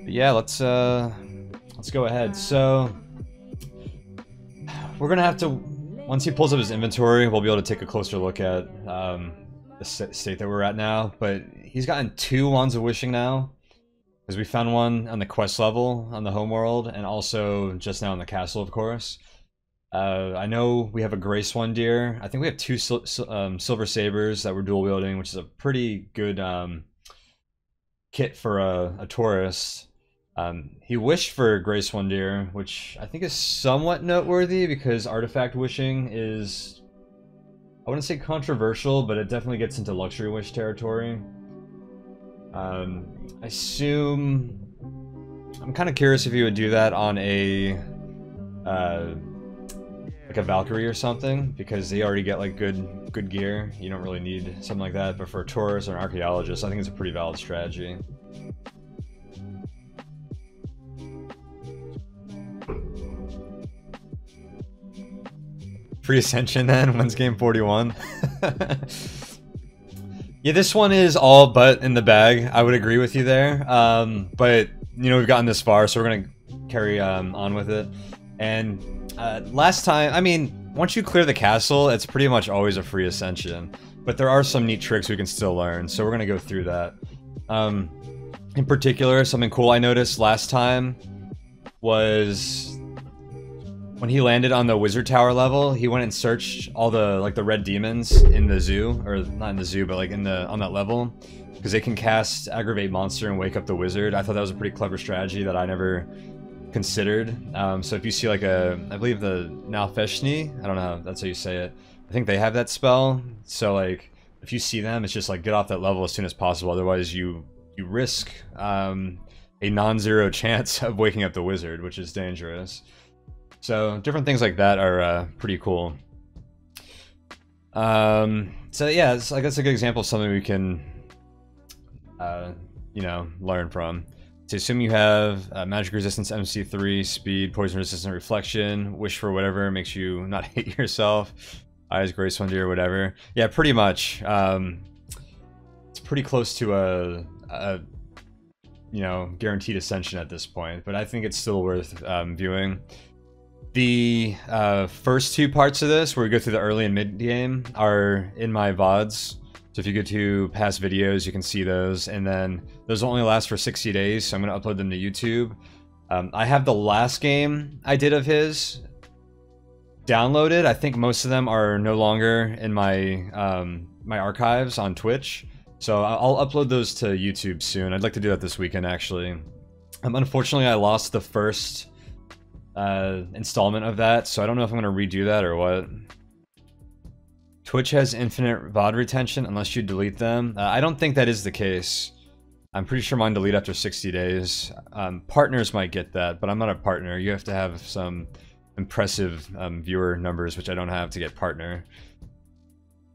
But yeah, let's go ahead. So we're gonna have to, once he pulls up his inventory, we'll be able to take a closer look at the state that we're at now. But he's gotten 2 Wands of Wishing now, because we found one on the quest level on the homeworld, and also just now in the castle, of course. I know we have a Grace One Deer. I think we have 2 Silver Sabers that we're dual wielding, which is a pretty good kit for a tourist. He wished for Grace One Deer, which I think is somewhat noteworthy because artifact wishing is, I wouldn't say controversial, but it definitely gets into luxury wish territory. I assume, I'm kind of curious if you would do that on a like a Valkyrie or something, because they already get like good gear. You don't really need something like that, but for a tourist or an archaeologist, I think it's a pretty valid strategy. Free Ascension then, wins game 41. Yeah, this one is all but in the bag. I would agree with you there. But, you know, we've gotten this far, so we're going to carry on with it. And last time, I mean, once you clear the castle, it's pretty much always a free Ascension. But there are some neat tricks we can still learn, so we're going to go through that. In particular, something cool I noticed last time was when he landed on the wizard tower level, he went and searched all the like the red demons in the zoo, or not in the zoo, but like in the on that level, because they can cast aggravate monster and wake up the wizard. I thought that was a pretty clever strategy that I never considered. So if you see like I believe the Nalfeshni, I don't know, that's how you say it. I think they have that spell. So like if you see them, it's just like get off that level as soon as possible. Otherwise, you risk a non-zero chance of waking up the wizard, which is dangerous. So different things like that are pretty cool. So yeah, it's like that's a good example of something we can, you know, learn from. So assume you have magic resistance, MC3, speed, poison resistant, reflection, wish for whatever makes you not hate yourself, eyes, Grace One Deer, whatever. Yeah, pretty much. It's pretty close to a you know, guaranteed ascension at this point, but I think it's still worth viewing. The first 2 parts of this, where we go through the early and mid game, are in my VODs. So if you go to past videos, you can see those. And then those will only last for 60 days, so I'm going to upload them to YouTube. I have the last game I did of his downloaded. I think most of them are no longer in my my archives on Twitch. So I'll upload those to YouTube soon. I'd like to do that this weekend, actually. Unfortunately, I lost the first installment of that, so I don't know if I'm going to redo that or what. Twitch has infinite VOD retention unless you delete them. I don't think that is the case. I'm pretty sure mine delete after 60 days. Partners might get that, but I'm not a partner. You have to have some impressive viewer numbers, which I don't have to get partner.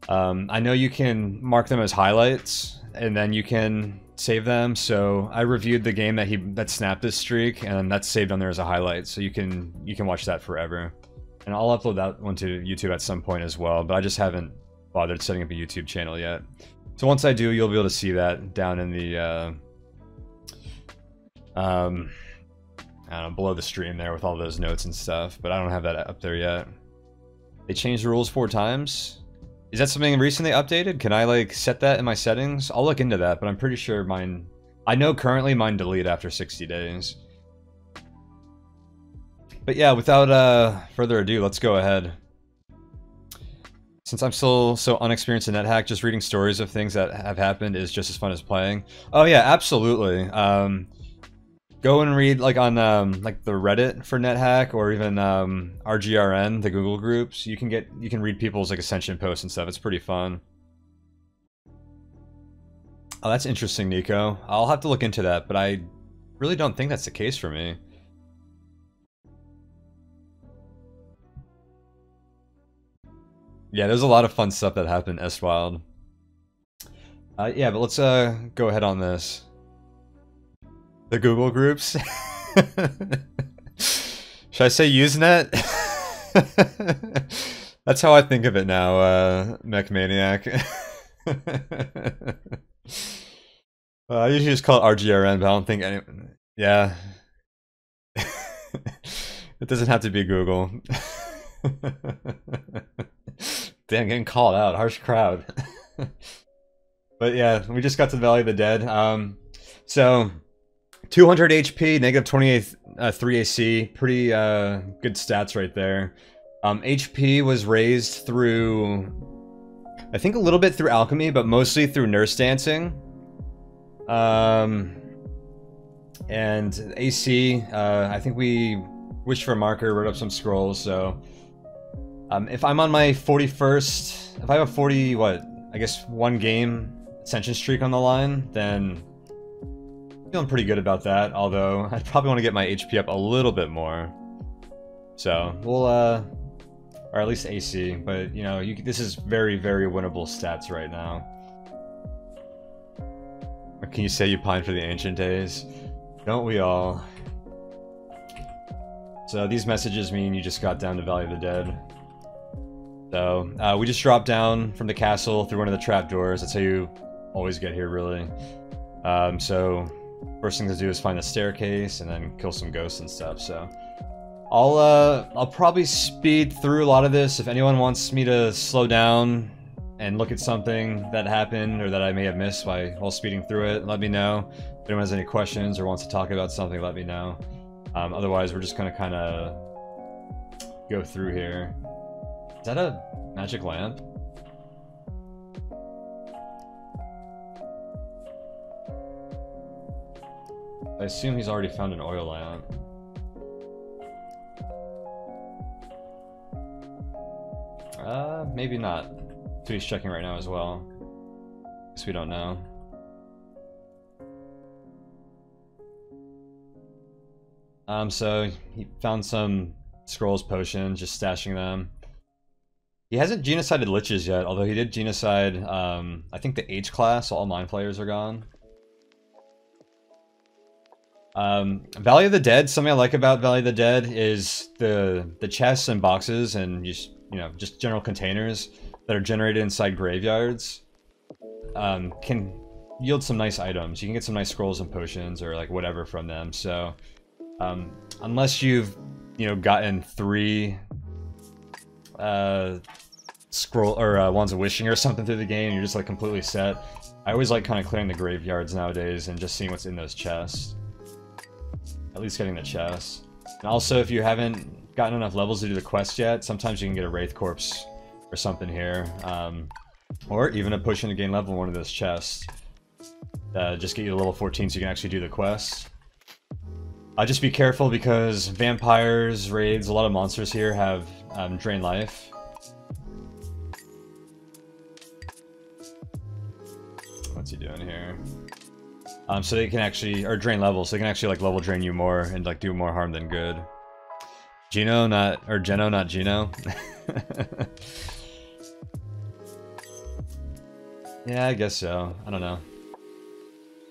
I know you can mark them as highlights, and then you can save them. So I reviewed the game that snapped this streak, and that's saved on there as a highlight. So you can watch that forever. And I'll upload that one to YouTube at some point as well, but I just haven't bothered setting up a YouTube channel yet. So once I do, you'll be able to see that down in the I don't know, below the stream there with all those notes and stuff, but I don't have that up there yet. They changed the rules 4 times. Is that something recent they updated? Can I like set that in my settings? I'll look into that, but I'm pretty sure mine, I know currently mine delete after 60 days. But yeah, without further ado, let's go ahead. Since I'm still so unexperienced in NetHack, just reading stories of things that have happened is just as fun as playing. Oh yeah, absolutely. Go and read like on like the Reddit for NetHack, or even RGRN, the Google groups. You can read people's like Ascension posts and stuff. It's pretty fun. Oh, that's interesting, Nico. I'll have to look into that, but I really don't think that's the case for me. Yeah, there's a lot of fun stuff that happened Estwild. Yeah, but let's go ahead on this. The Google groups. Should I say Usenet? That's how I think of it now, Mech Maniac. I usually just call it RGRN, but I don't think Yeah. It doesn't have to be Google. Damn, getting called out. Harsh crowd. But yeah, we just got to the Valley of the Dead. So 200 HP, negative 28, 3 AC. Pretty good stats right there. HP was raised through, I think a little bit through alchemy, but mostly through nurse dancing. And AC, I think we wished for a marker, wrote up some scrolls, so... if I'm on my 41st... If I have a 40, what? I guess 1 game Ascension streak on the line, then... I'm feeling pretty good about that, although I'd probably want to get my HP up a little bit more. So, we'll, or at least AC, but, you know, this is very, very winnable stats right now. Or can you say you pine for the ancient days? Don't we all? So these messages mean you just got down to Valley of the Dead. So, we just dropped down from the castle through one of the trapdoors. That's how you always get here, really. So, first thing to do is find the staircase and then kill some ghosts and stuff, so... I'll probably speed through a lot of this. If anyone wants me to slow down and look at something that happened or that I may have missed while speeding through it, let me know. If anyone has any questions or wants to talk about something, let me know. Otherwise, we're just gonna kind of go through here. Is that a magic lamp? I assume he's already found an oil lamp. Maybe not. So he's checking right now as well. Guess we don't know. So he found some scrolls, potions, just stashing them. He hasn't genocided liches yet, although he did genocide, I think the H class, so all mine players are gone. Valley of the Dead, something I like about Valley of the Dead is the chests and boxes and just general containers that are generated inside graveyards can yield some nice items. You can get some nice scrolls and potions or like whatever from them. So unless you've gotten 3 scroll or wands of wishing or something through the game, and you're just like completely set. I always like kind of clearing the graveyards nowadays and just seeing what's in those chests. At least getting the chests. And also, if you haven't gotten enough levels to do the quest yet, sometimes you can get a Wraith Corpse or something here. Or even a potion to gain level in one of those chests. Just get you to level 14 so you can actually do the quest. Just be careful because vampires, raids, a lot of monsters here have drain life. What's he doing here? So they can actually, or drain levels, so they can actually like level drain you more and like do more harm than good. Geno, not Geno. Yeah, I guess so. I don't know.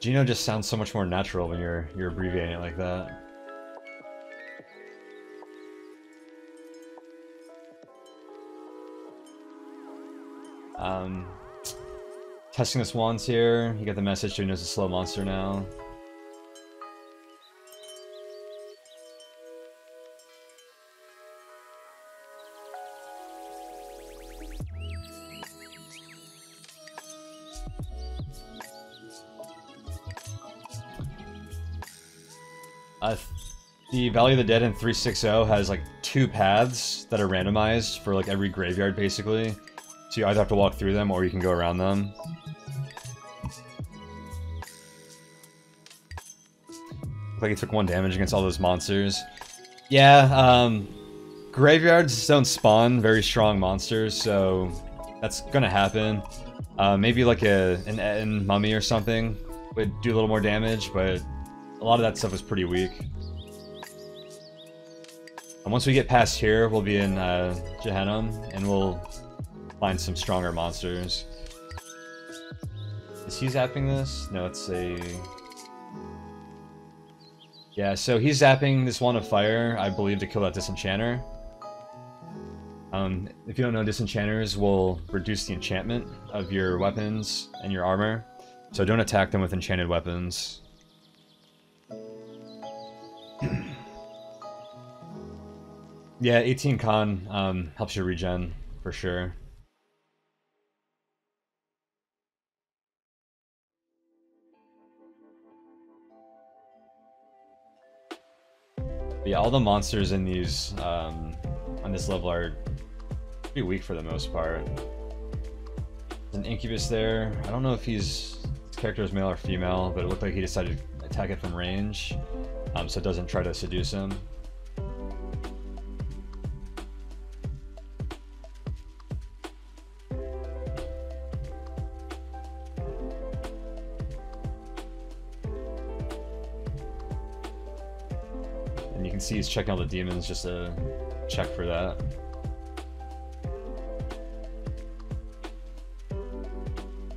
Geno just sounds so much more natural when you're abbreviating it like that. Testing the swans here. You get the message so he knows it's a slow monster now. The Valley of the Dead in 360 has like 2 paths that are randomized for like every graveyard basically. So you either have to walk through them or you can go around them. Looks like he took 1 damage against all those monsters. Yeah, graveyards don't spawn very strong monsters, so that's gonna happen. Maybe like an Etten mummy or something would do a little more damage, but a lot of that stuff is pretty weak. And once we get past here, we'll be in Gehenna, and we'll find some stronger monsters. Is he zapping this? No, it's a... Yeah, so he's zapping this wand of fire, I believe, to kill that disenchanter. If you don't know, disenchanters will reduce the enchantment of your weapons and your armor, so don't attack them with enchanted weapons. Yeah, 18 con helps you regen for sure. But yeah, all the monsters in these on this level are pretty weak for the most part. There's an Incubus there. I don't know if his character is male or female, but it looked like he decided to attack it from range, so it doesn't try to seduce him. And you can see he's checking all the demons just to check for that.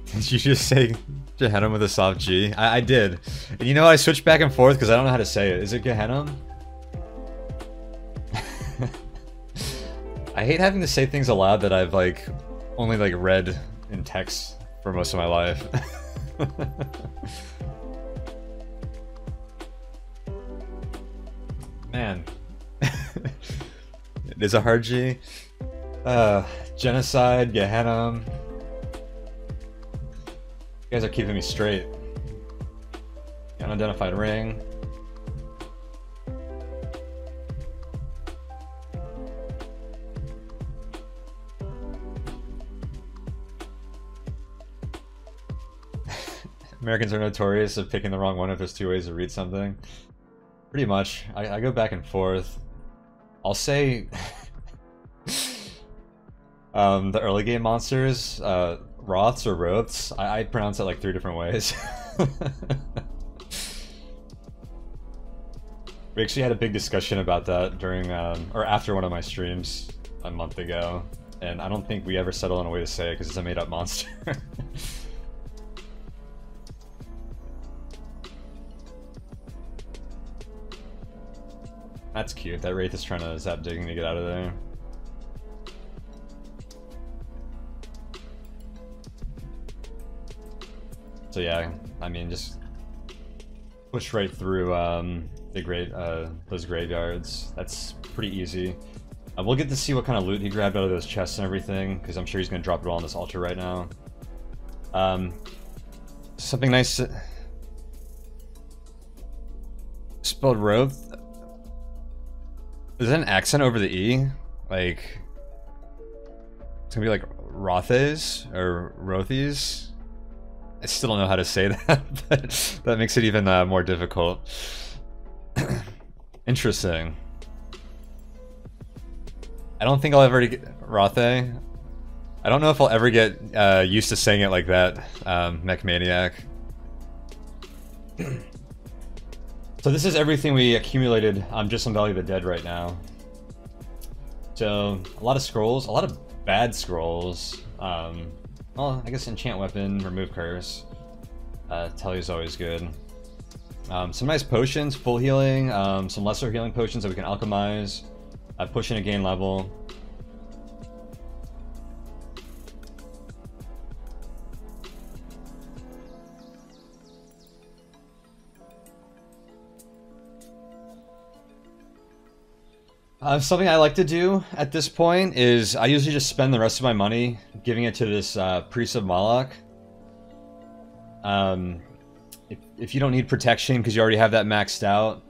Did you just say Gehenna with a soft G? I did. And you know, I switched back and forth because I don't know how to say it. Is it Gehenna? I hate having to say things aloud that I've like only like read in text for most of my life. Man. It is a hard G. Genocide, Gehenna. You guys are keeping me straight. Unidentified ring. Americans are notorious of picking the wrong one if there's two ways to read something. Pretty much. I go back and forth. I'll say the early game monsters, Roths or Roths, I pronounce it like 3 different ways. We actually had a big discussion about that during, or after one of my streams a month ago, and I don't think we ever settled on a way to say it because it's a made-up monster. That's cute. That Wraith is trying to zap digging to get out of there. So yeah, I mean, just push right through those graveyards. That's pretty easy. We'll get to see what kind of loot he grabbed out of those chests and everything, because I'm sure he's going to drop it all on this altar right now. Something nice. Spelled Roth. Is that an accent over the E? Like, it's gonna be like Rothes or Rothes? I still don't know how to say that, but that makes it even more difficult. Interesting. I don't think I'll ever get Rothe. I don't know if I'll ever get used to saying it like that, Mech Maniac. So this is everything we accumulated just on Valley of the Dead right now. So a lot of scrolls, a lot of bad scrolls. Well, I guess enchant weapon, remove curse. Telly is always good. Some nice potions, full healing. Some lesser healing potions that we can alchemize. Push in a gain level. Something I like to do at this point is I usually just spend the rest of my money giving it to this Priest of Moloch. If you don't need protection because you already have that maxed out,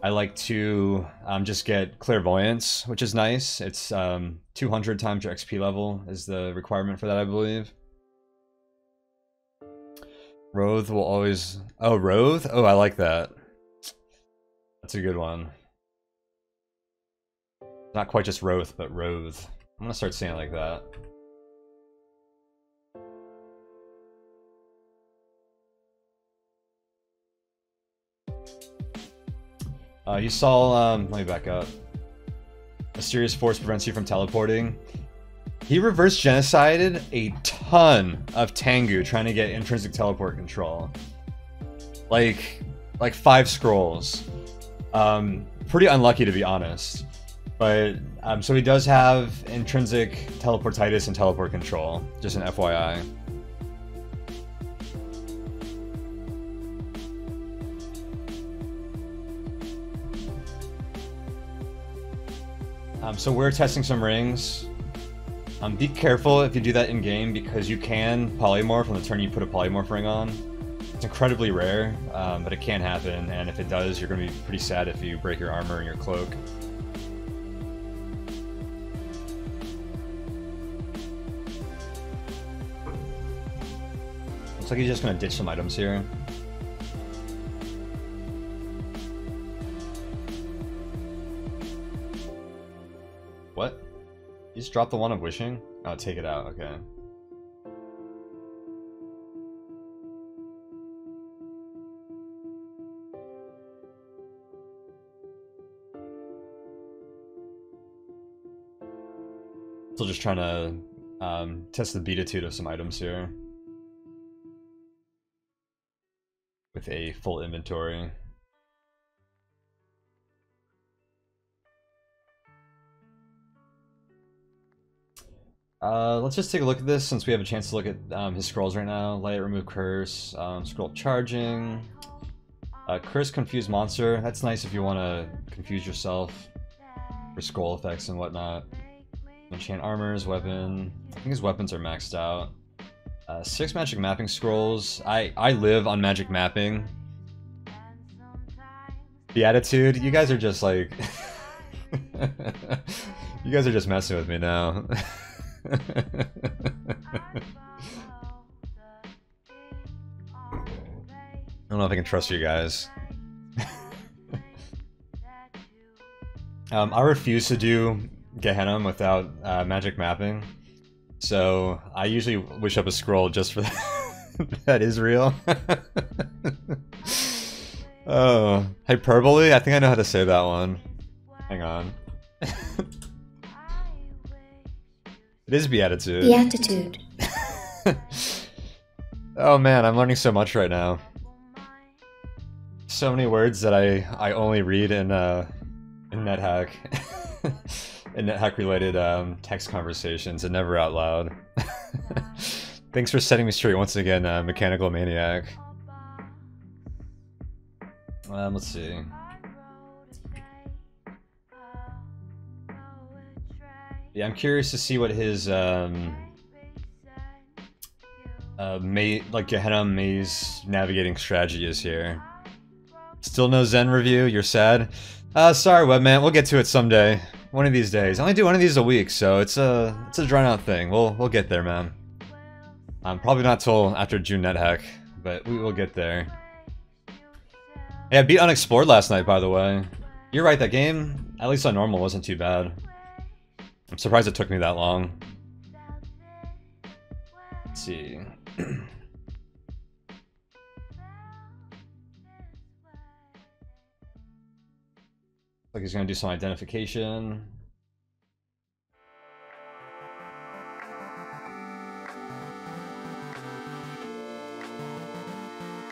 I like to just get Clairvoyance, which is nice. It's 200 times your XP level is the requirement for that, I believe. Roth will always... Oh, Roth? Oh, I like that. That's a good one. Not quite just Roth, but Roth. I'm gonna start saying it like that. You saw, let me back up. Mysterious force prevents you from teleporting. He reverse genocided a ton of Tengu trying to get intrinsic teleport control. Like 5 scrolls. Pretty unlucky to be honest. But, so he does have intrinsic teleportitis and teleport control, just an FYI. So we're testing some rings. Be careful if you do that in game because you can polymorph on the turn you put a polymorph ring on. It's incredibly rare, but it can happen, and if it does, you're going to be pretty sad if you break your armor and your cloak. Looks like he's just going to ditch some items here. What? You just dropped the Wand of Wishing? Oh, take it out, okay. Still just trying to test the beatitude of some items here. With a full inventory. Let's just take a look at this since we have a chance to look at his scrolls right now. Light, remove curse, scroll charging. Curse confused monster. That's nice if you want to confuse yourself for scroll effects and whatnot. Enchant armors, weapon. I think his weapons are maxed out. 6 magic mapping scrolls. I live on magic mapping. Beatitude. You guys are just like... you guys are just messing with me now. I don't know if I can trust you guys. I refuse to do Gehenna without magic mapping, so I usually wish up a scroll just for that. That is real. Oh, hyperbole? I think I know how to say that one. Hang on. It is Beatitude. Beatitude. Oh man, I'm learning so much right now. So many words that I only read in NetHack. In NetHack related text conversations and never out loud. Thanks for setting me straight once again, Mechanical Maniac. Let's see. Yeah, I'm curious to see what his like Gehenna maze navigating strategy is here. Still no Zen review? You're sad? Sorry, Webman. We'll get to it someday. One of these days. I only do one of these a week, so it's a drawn out thing. We'll get there, man. Probably not till after June NetHack, but we will get there. Yeah, I beat Unexplored last night, by the way. You're right, that game, at least on normal, wasn't too bad. I'm surprised it took me that long. Let's see. Like he's gonna do some identification.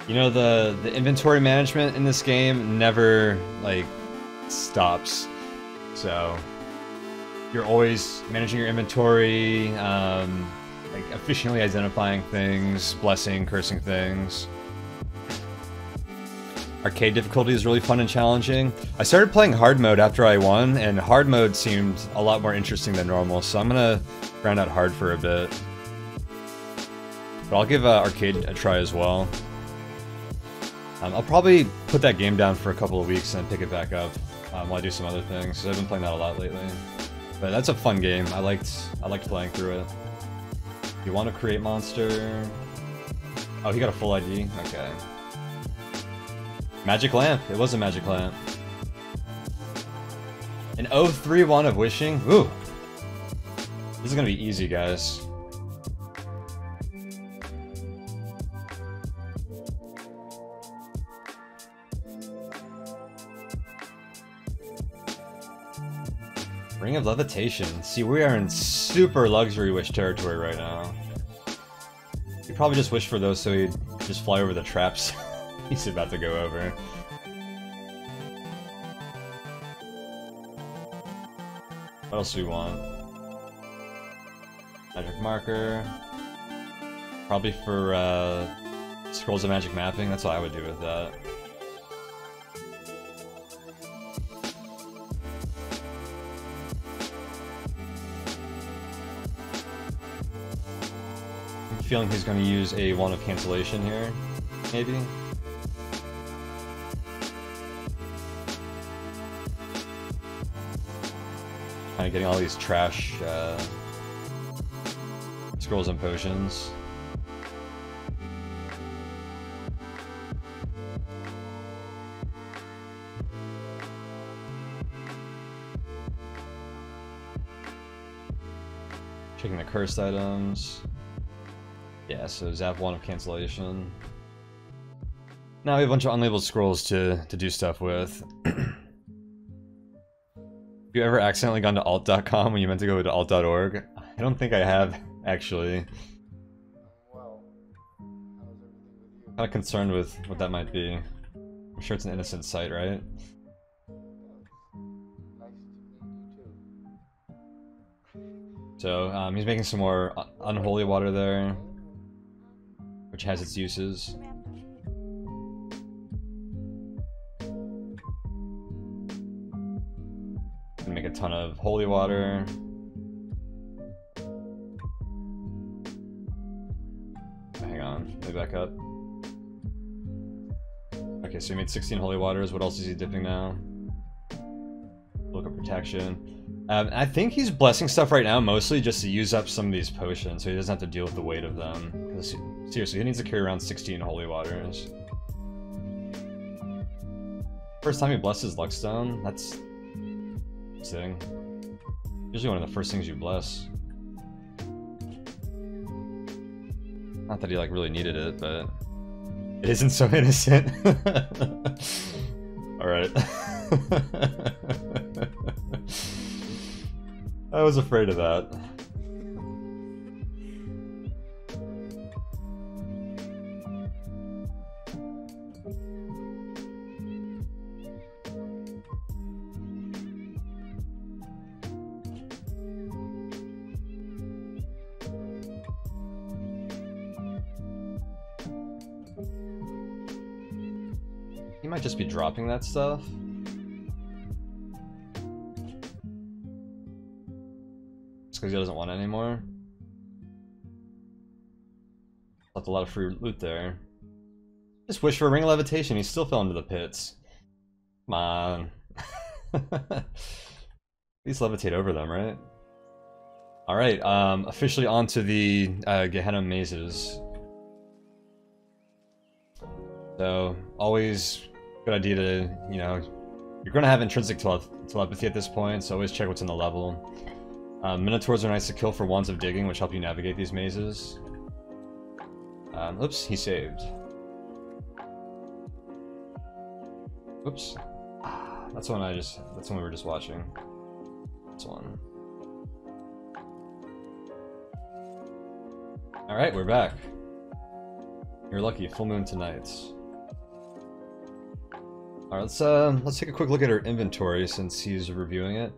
You know, the inventory management in this game never like stops. So you're always managing your inventory, like efficiently identifying things, blessing, cursing things. Arcade difficulty is really fun and challenging. I started playing hard mode after I won, and hard mode seemed a lot more interesting than normal, so I'm gonna round out hard for a bit. But I'll give arcade a try as well. I'll probably put that game down for a couple of weeks and then pick it back up while I do some other things, because I've been playing that a lot lately. But that's a fun game. I liked playing through it. You want to create monster? Oh, he got a full ID? Okay. Magic lamp. It was a magic lamp. An 03 Wand of Wishing? Ooh! This is gonna be easy, guys. Ring of Levitation. See, we are in super luxury wish territory right now. You probably just wish for those so he'd just fly over the traps he's about to go over. What else do we want? Magic marker. Probably for scrolls of magic mapping. That's what I would do with that. feeling he's going to use a Wand of Cancellation here, maybe. Kind of getting all these trash scrolls and potions. Checking the cursed items. Yeah, so Zap Wand of Cancellation. Now we have a bunch of unlabeled scrolls to do stuff with. Have you ever accidentally gone to alt.com when you meant to go to alt.org? I don't think I have, actually. Well, how's everything with you? Kind of concerned with what that might be. I'm sure it's an innocent site, right? Nice to meet you too. So, he's making some more unholy water there, which has its uses. Make a ton of holy water. Hang on, let me back up. Okay, so he made 16 holy waters. What else is he dipping now? Look at protection. I think he's blessing stuff right now, mostly just to use up some of these potions, so he doesn't have to deal with the weight of them. Because seriously, he needs to carry around 16 holy waters. First time he blesses Luckstone, that's thing. Usually one of the first things you bless. Not that he like really needed it, but it isn't so innocent. Alright. I was afraid of that. He might just be dropping that stuff. Just because he doesn't want it anymore. Left a lot of free loot there. Just wish for a Ring of Levitation, he still fell into the pits. Come on. At least levitate over them, right? Alright, officially onto the Gehenna mazes. So, always good idea to, you know, you're going to have intrinsic telepathy at this point, so always check what's in the level. Minotaurs are nice to kill for Wands of Digging, which help you navigate these mazes. Oops, he saved. Oops. That's one that's one we were just watching. This one. Alright, we're back. You're lucky, full moon tonight. Alright, let's take a quick look at our inventory since he's reviewing it.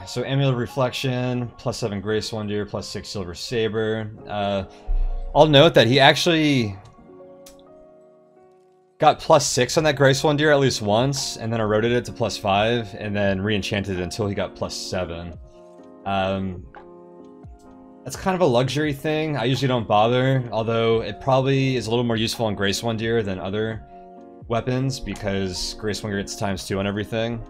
So Amulet of Reflection, +7 Grace Wonder, +6 Silver Saber. I'll note that he actually got +6 on that Grace Wonder at least once, and then eroded it to +5, and then re-enchanted it until he got +7. That's kind of a luxury thing. I usually don't bother, although it probably is a little more useful on Grace Wonder than other weapons, because Grace Wonder gets ×2 on everything.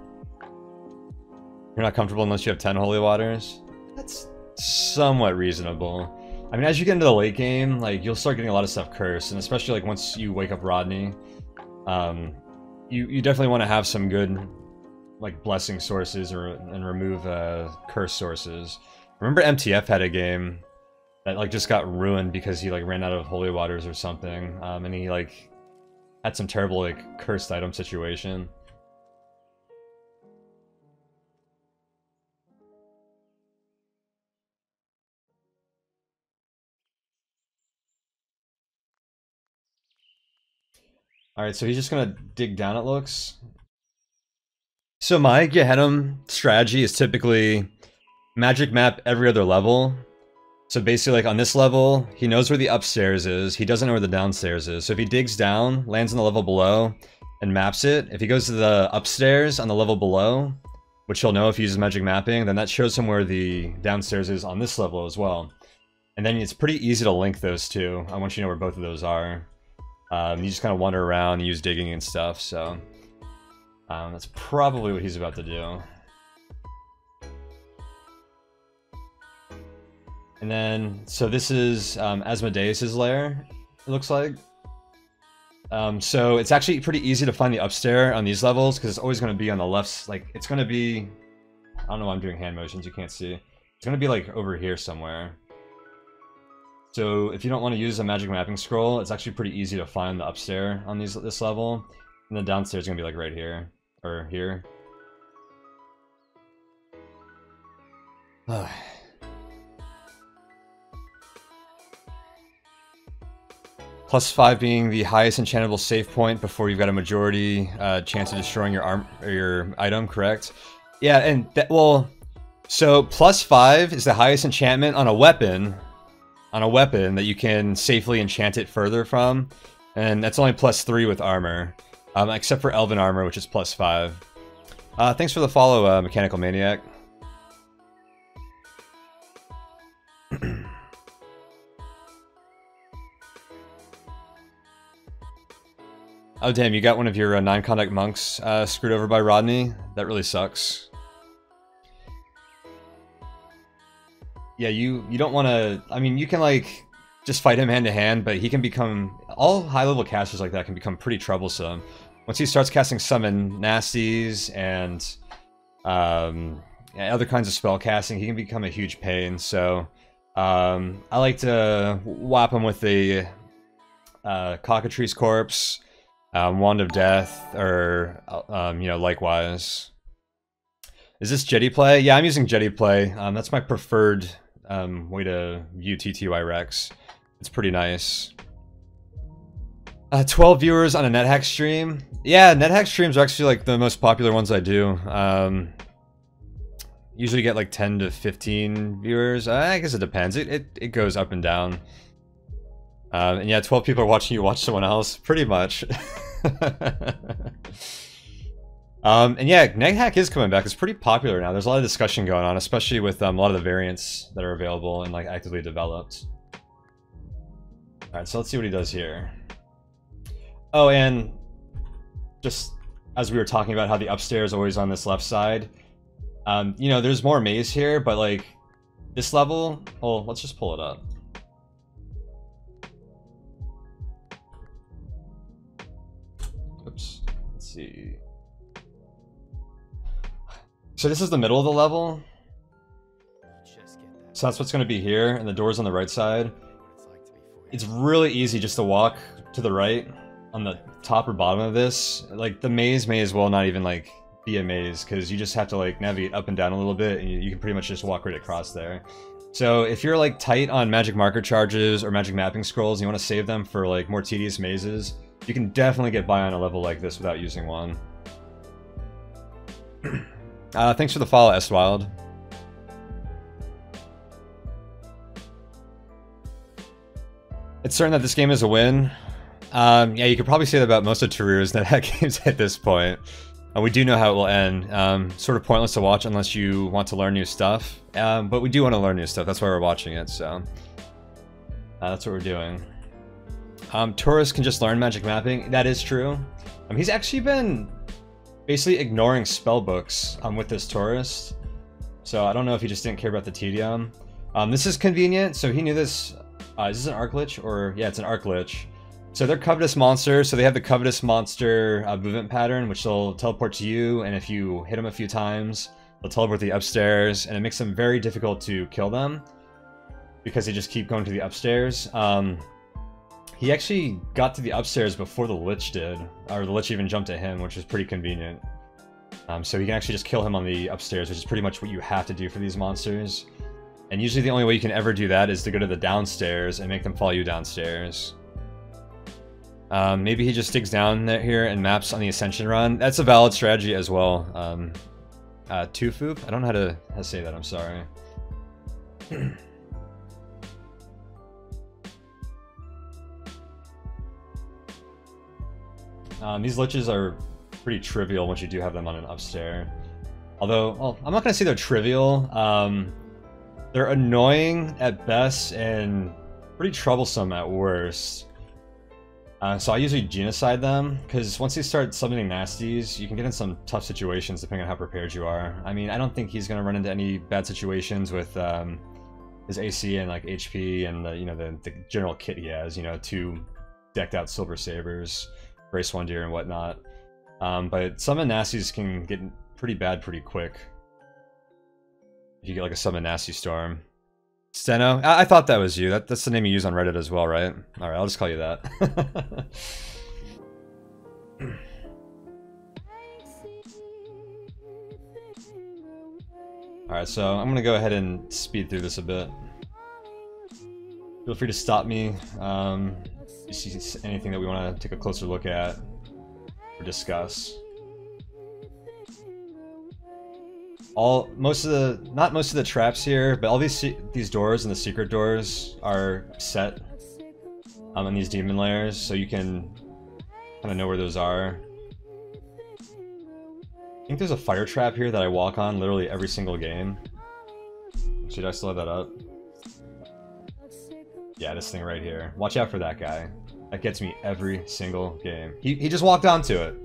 You're not comfortable unless you have 10 holy waters. That's somewhat reasonable. I mean, as you get into the late game, like, you'll start getting a lot of stuff cursed, and especially like once you wake up Rodney, you definitely want to have some good like blessing sources and remove curse sources. Remember MTF had a game that like just got ruined because he like ran out of holy waters or something, and he like had some terrible like cursed item situation. Alright, so he's just gonna dig down, it looks. So my Gehenna strategy is typically magic map every other level. So basically, like on this level, he knows where the upstairs is, he doesn't know where the downstairs is. So if he digs down, lands on the level below, and maps it, if he goes to the upstairs on the level below, which he'll know if he uses magic mapping, then that shows him where the downstairs is on this level as well. And then it's pretty easy to link those two. I want you to know where both of those are. You just kind of wander around, use digging and stuff, so... that's probably what he's about to do. And then, so this is Asmodeus' lair, it looks like. So it's actually pretty easy to find the upstairs on these levels, because it's always going to be on the left, like, it's going to be... I don't know why I'm doing hand motions, you can't see. It's going to be, like, over here somewhere. So if you don't want to use a magic mapping scroll, it's actually pretty easy to find the upstairs on this level. And then downstairs is going to be, like, right here. Or here. +5 being the highest enchantable save point before you've got a majority chance of destroying your arm or your item, correct? Yeah, and that, well, so +5 is the highest enchantment on a weapon that you can safely enchant it further from, and that's only +3 with armor, except for elven armor, which is +5. Thanks for the follow, Mechanical Maniac. Oh damn, you got one of your 9-conduct monks screwed over by Rodney? That really sucks. Yeah, you don't want to... I mean, you can, like, just fight him hand-to-hand, but he can become... All high-level casters like that can become pretty troublesome. Once he starts casting Summon Nasties and other kinds of spell casting, he can become a huge pain, so... I like to whap him with the Cockatrice Corpse, Wand of Death, or, you know, likewise. Is this Jetty play? Yeah, I'm using Jetty play. That's my preferred way to view TTY Rex. It's pretty nice. 12 viewers on a NetHack stream. Yeah, NetHack streams are actually like the most popular ones I do. Usually get like 10 to 15 viewers. I guess it depends. It goes up and down. And yeah, 12 people are watching you watch someone else. Pretty much. And yeah, NetHack is coming back. It's pretty popular now. There's a lot of discussion going on, especially with a lot of the variants that are available and like actively developed. Alright, so let's see what he does here. Oh, and just as we were talking about how the upstairs is always on this left side, you know, there's more maze here, but like this level, well, let's just pull it up. Oops, let's see. So this is the middle of the level. So that's what's going to be here, and the door's on the right side. It's really easy just to walk to the right on the top or bottom of this. Like, the maze may as well not even, like, be a maze, because you just have to, like, navigate up and down a little bit, and you can pretty much just walk right across there. So if you're, like, tight on magic marker charges or magic mapping scrolls, and you want to save them for, like, more tedious mazes, you can definitely get by on a level like this without using one. Thanks for the follow, S-Wild. It's certain that this game is a win. Yeah, you could probably say that about most of Tariru's NetHack games at this point. We do know how it will end. Sort of pointless to watch unless you want to learn new stuff. But we do want to learn new stuff. That's why we're watching it, so... that's what we're doing. Tourists can just learn magic mapping. That is true. He's actually been basically ignoring spell books with this tourist. So I don't know if he just didn't care about the tedium. This is convenient, so he knew this. Is this an arc lich? Or, yeah, it's an arc lich. So they're covetous monsters, so they have the covetous monster movement pattern, which they'll teleport to you, and if you hit them a few times, they'll teleport to the upstairs, and it makes them very difficult to kill them, because they just keep going to the upstairs. He actually got to the upstairs before the lich did, or the lich even jumped at him, which is pretty convenient. So you can actually just kill him on the upstairs, which is pretty much what you have to do for these monsters. And usually the only way you can ever do that is to go to the downstairs and make them follow you downstairs. Maybe he just digs down here and maps on the Ascension run. That's a valid strategy as well. Tufoop? I don't know how to say that, I'm sorry. These liches are pretty trivial once you do have them on an upstairs. Although, well, I'm not going to say they're trivial. They're annoying at best and pretty troublesome at worst. So I usually genocide them, because once you start summoning nasties, you can get in some tough situations depending on how prepared you are. I mean, I don't think he's going to run into any bad situations with his AC and like HP and the general kit he has, 2 decked out Silver Sabers, Brace One Deer and whatnot. But summon nasties can get pretty bad pretty quick. If you get like a summon nasty storm. Steno? I thought that was you. That's the name you use on Reddit as well, right? Alright, I'll just call you that. Alright, so I'm gonna go ahead and speed through this a bit. Feel free to stop me if you see anything that we want to take a closer look at or discuss. Not most of the traps here, but all these doors and the secret doors are set in these demon layers, so you can kind of know where those are. I think there's a fire trap here that I walk on literally every single game. Should I still have that up? Yeah, this thing right here. Watch out for that guy. That gets me every single game. He just walked onto it.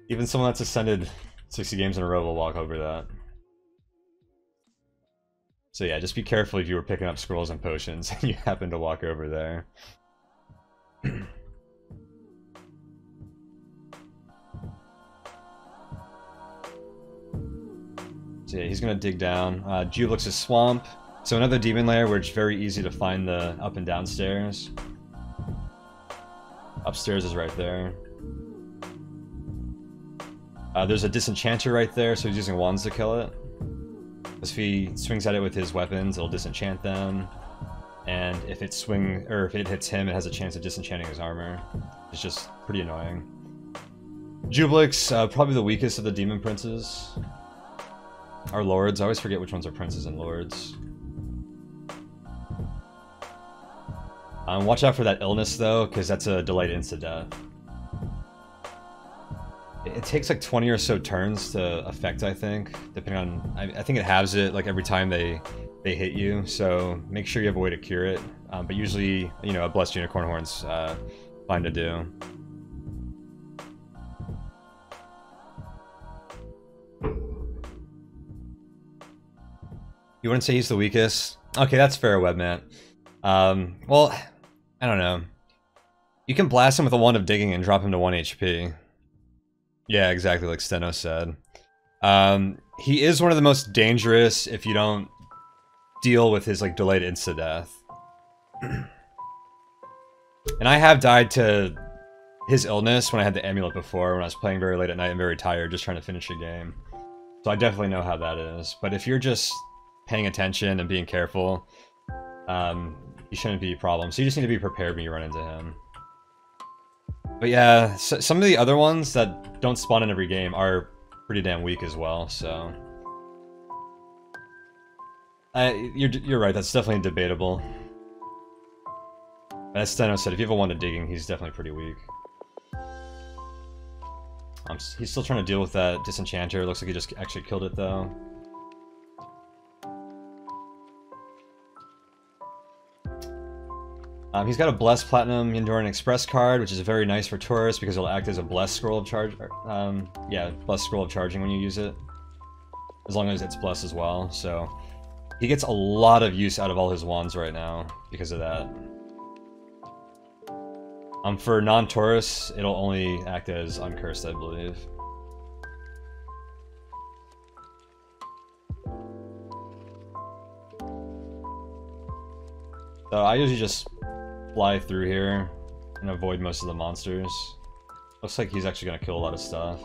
Even someone that's ascended 60 games in a row will walk over that. So yeah, just be careful if you were picking up scrolls and potions and you happen to walk over there. So yeah, he's gonna dig down. Jublix's Swamp. So another demon layer where it's very easy to find the up and down stairs. Upstairs is right there. There's a disenchanter right there, so he's using wands to kill it. Because if he swings at it with his weapons, it'll disenchant them. And if it hits him, it has a chance of disenchanting his armor. It's just pretty annoying. Jublix, probably the weakest of the demon princes. Our lords, I always forget which ones are princes and lords. Watch out for that illness though, because that's a delayed insta-death. It takes like 20 or so turns to affect, I think, depending on... I think it halves it like every time they hit you, so make sure you have a way to cure it. But usually, a Blessed Unicorn Horn's fine to do. You wouldn't say he's the weakest? Okay, that's fair, Webmat. Well, I don't know. You can blast him with a Wand of Digging and drop him to 1 HP. Yeah, exactly like Steno said. He is one of the most dangerous if you don't deal with his like delayed insta-death. And I have died to his illness when I had the amulet before, when I was playing very late at night and very tired, just trying to finish a game. So I definitely know how that is. But if you're just paying attention and being careful, he shouldn't be a problem. So you just need to be prepared when you run into him. But yeah, some of the other ones that don't spawn in every game are pretty damn weak as well, so... you're right, that's definitely debatable. As Steno said, if you have a Wand of Digging, he's definitely pretty weak. He's still trying to deal with that Disenchanter. Looks like he just actually killed it, though. He's got a Blessed Platinum Enduring Express card, which is very nice for tourists because it'll act as a Blessed Scroll of Charge. Yeah, Blessed Scroll of Charging when you use it. As long as it's Blessed as well, so... He gets a lot of use out of all his wands right now because of that. For non-tourists, it'll only act as Uncursed, I believe. So I usually just fly through here and avoid most of the monsters. Looks like he's actually going to kill a lot of stuff.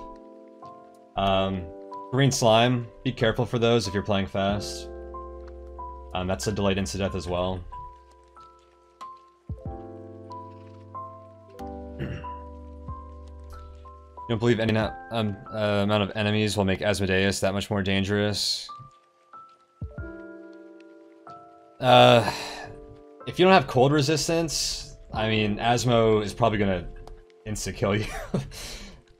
Green Slime, be careful for those if you're playing fast. That's a delayed insta-death as well. You don't believe any amount of enemies will make Asmodeus that much more dangerous? If you don't have cold resistance, I mean, Asmo is probably gonna insta-kill you.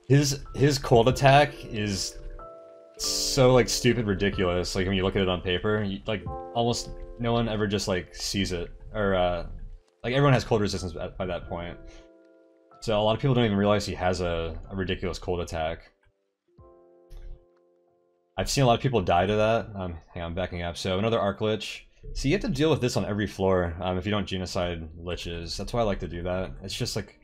His cold attack is so like stupid ridiculous. Like when you look at it on paper, like almost no one ever just like sees it, or like everyone has cold resistance by that point. So a lot of people don't even realize he has a ridiculous cold attack. I've seen a lot of people die to that. Hang on, I'm backing up. So another Arc Lich. So you have to deal with this on every floor if you don't genocide liches. That's why I like to do that. It's just like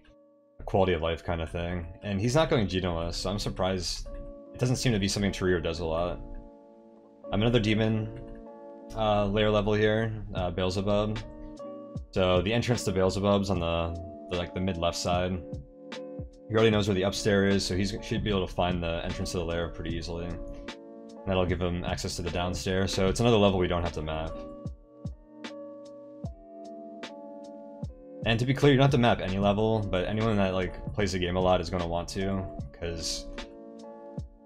a quality of life kind of thing. And he's not going genoless, so I'm surprised. It doesn't seem to be something Tariru does a lot. I'm another demon layer level here, Beelzebub. So the entrance to Beelzebub's on the mid left side. He already knows where the upstairs is, so he should be able to find the entrance to the lair pretty easily. And that'll give him access to the downstairs, so it's another level we don't have to map. And to be clear, you don't have to map any level, but anyone that like plays the game a lot is going to want to, because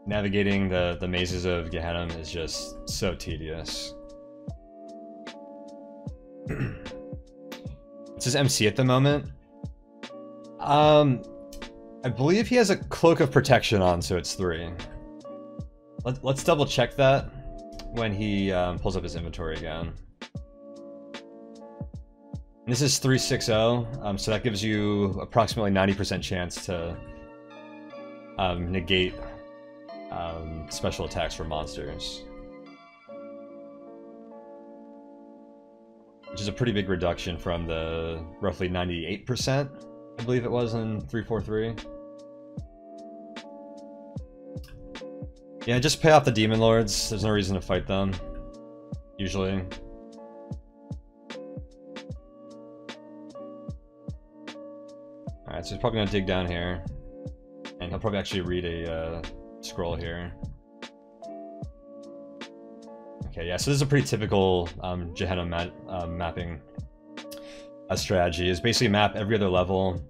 navigating the mazes of Gehenna is just so tedious. It's his MC at the moment. I believe he has a Cloak of Protection on, so it's 3. Let's double check that when he pulls up his inventory again. And this is 360, so that gives you approximately 90% chance to negate special attacks for monsters. Which is a pretty big reduction from the roughly 98%, I believe it was in 343. Yeah, just pay off the Demon Lords. There's no reason to fight them, usually. Alright, so he's probably gonna dig down here. And he'll probably actually read a scroll here. Okay, yeah, so this is a pretty typical Gehenna mapping strategy. Is basically map every other level,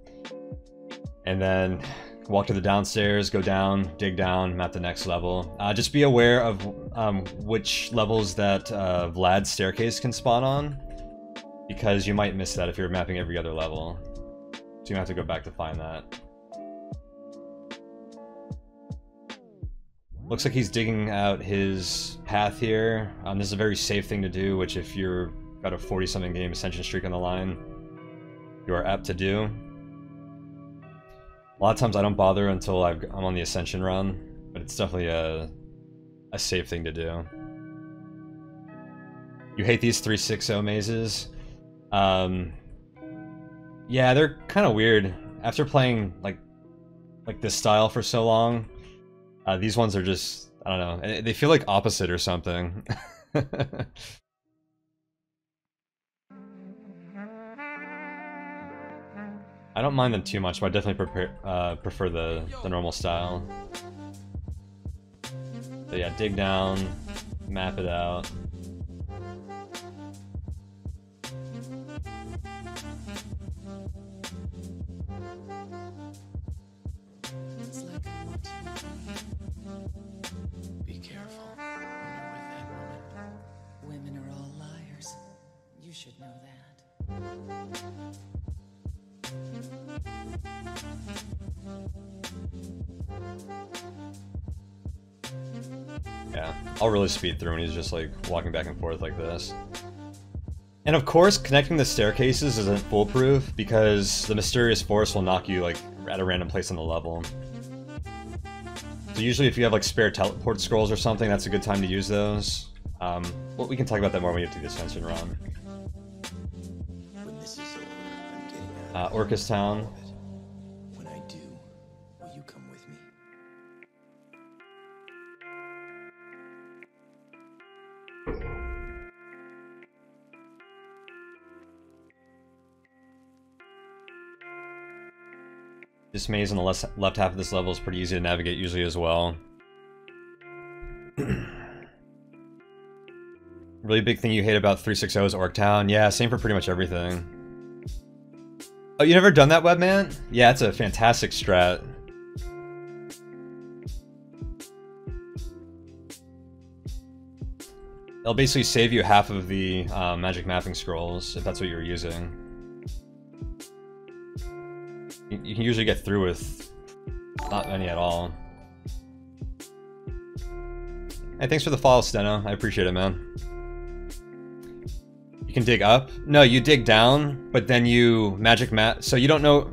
and then walk to the downstairs, go down, dig down, map the next level. Just be aware of which levels that Vlad's staircase can spawn on, because you might miss that if you're mapping every other level. So you have to go back to find that. Looks like he's digging out his path here. This is a very safe thing to do, which if you're got a 40-something game Ascension streak on the line, you are apt to do. A lot of times I don't bother until I'm on the Ascension run, but it's definitely a safe thing to do. You hate these 360 mazes? Yeah, they're kind of weird. After playing like this style for so long, these ones are just, I don't know, they feel like opposite or something. I don't mind them too much, but I definitely prefer the normal style. So yeah, dig down, map it out. It's like I want to be careful when you're with that woman. Women are all liars. You should know that. Yeah, I'll really speed through when he's just like walking back and forth like this. And of course, connecting the staircases isn't foolproof because the mysterious force will knock you like at a random place on the level. So usually if you have like spare teleport scrolls or something, that's a good time to use those. Well, we can talk about that more when you get to the Ascension run. When this is over, I'm getting out. Orcus Town. When I do, will you come with me? This maze on the left half of this level is pretty easy to navigate usually as well. Really big thing you hate about 360 is Orc Town. Yeah, same for pretty much everything. Oh, you never done that, Webman? Yeah, it's a fantastic strat. It'll basically save you half of the magic mapping scrolls, if that's what you're using. You can usually get through with not many at all. Hey, thanks for the follow, Steno. I appreciate it, man. You can dig up? No, you dig down, but then you magic map. So you don't know.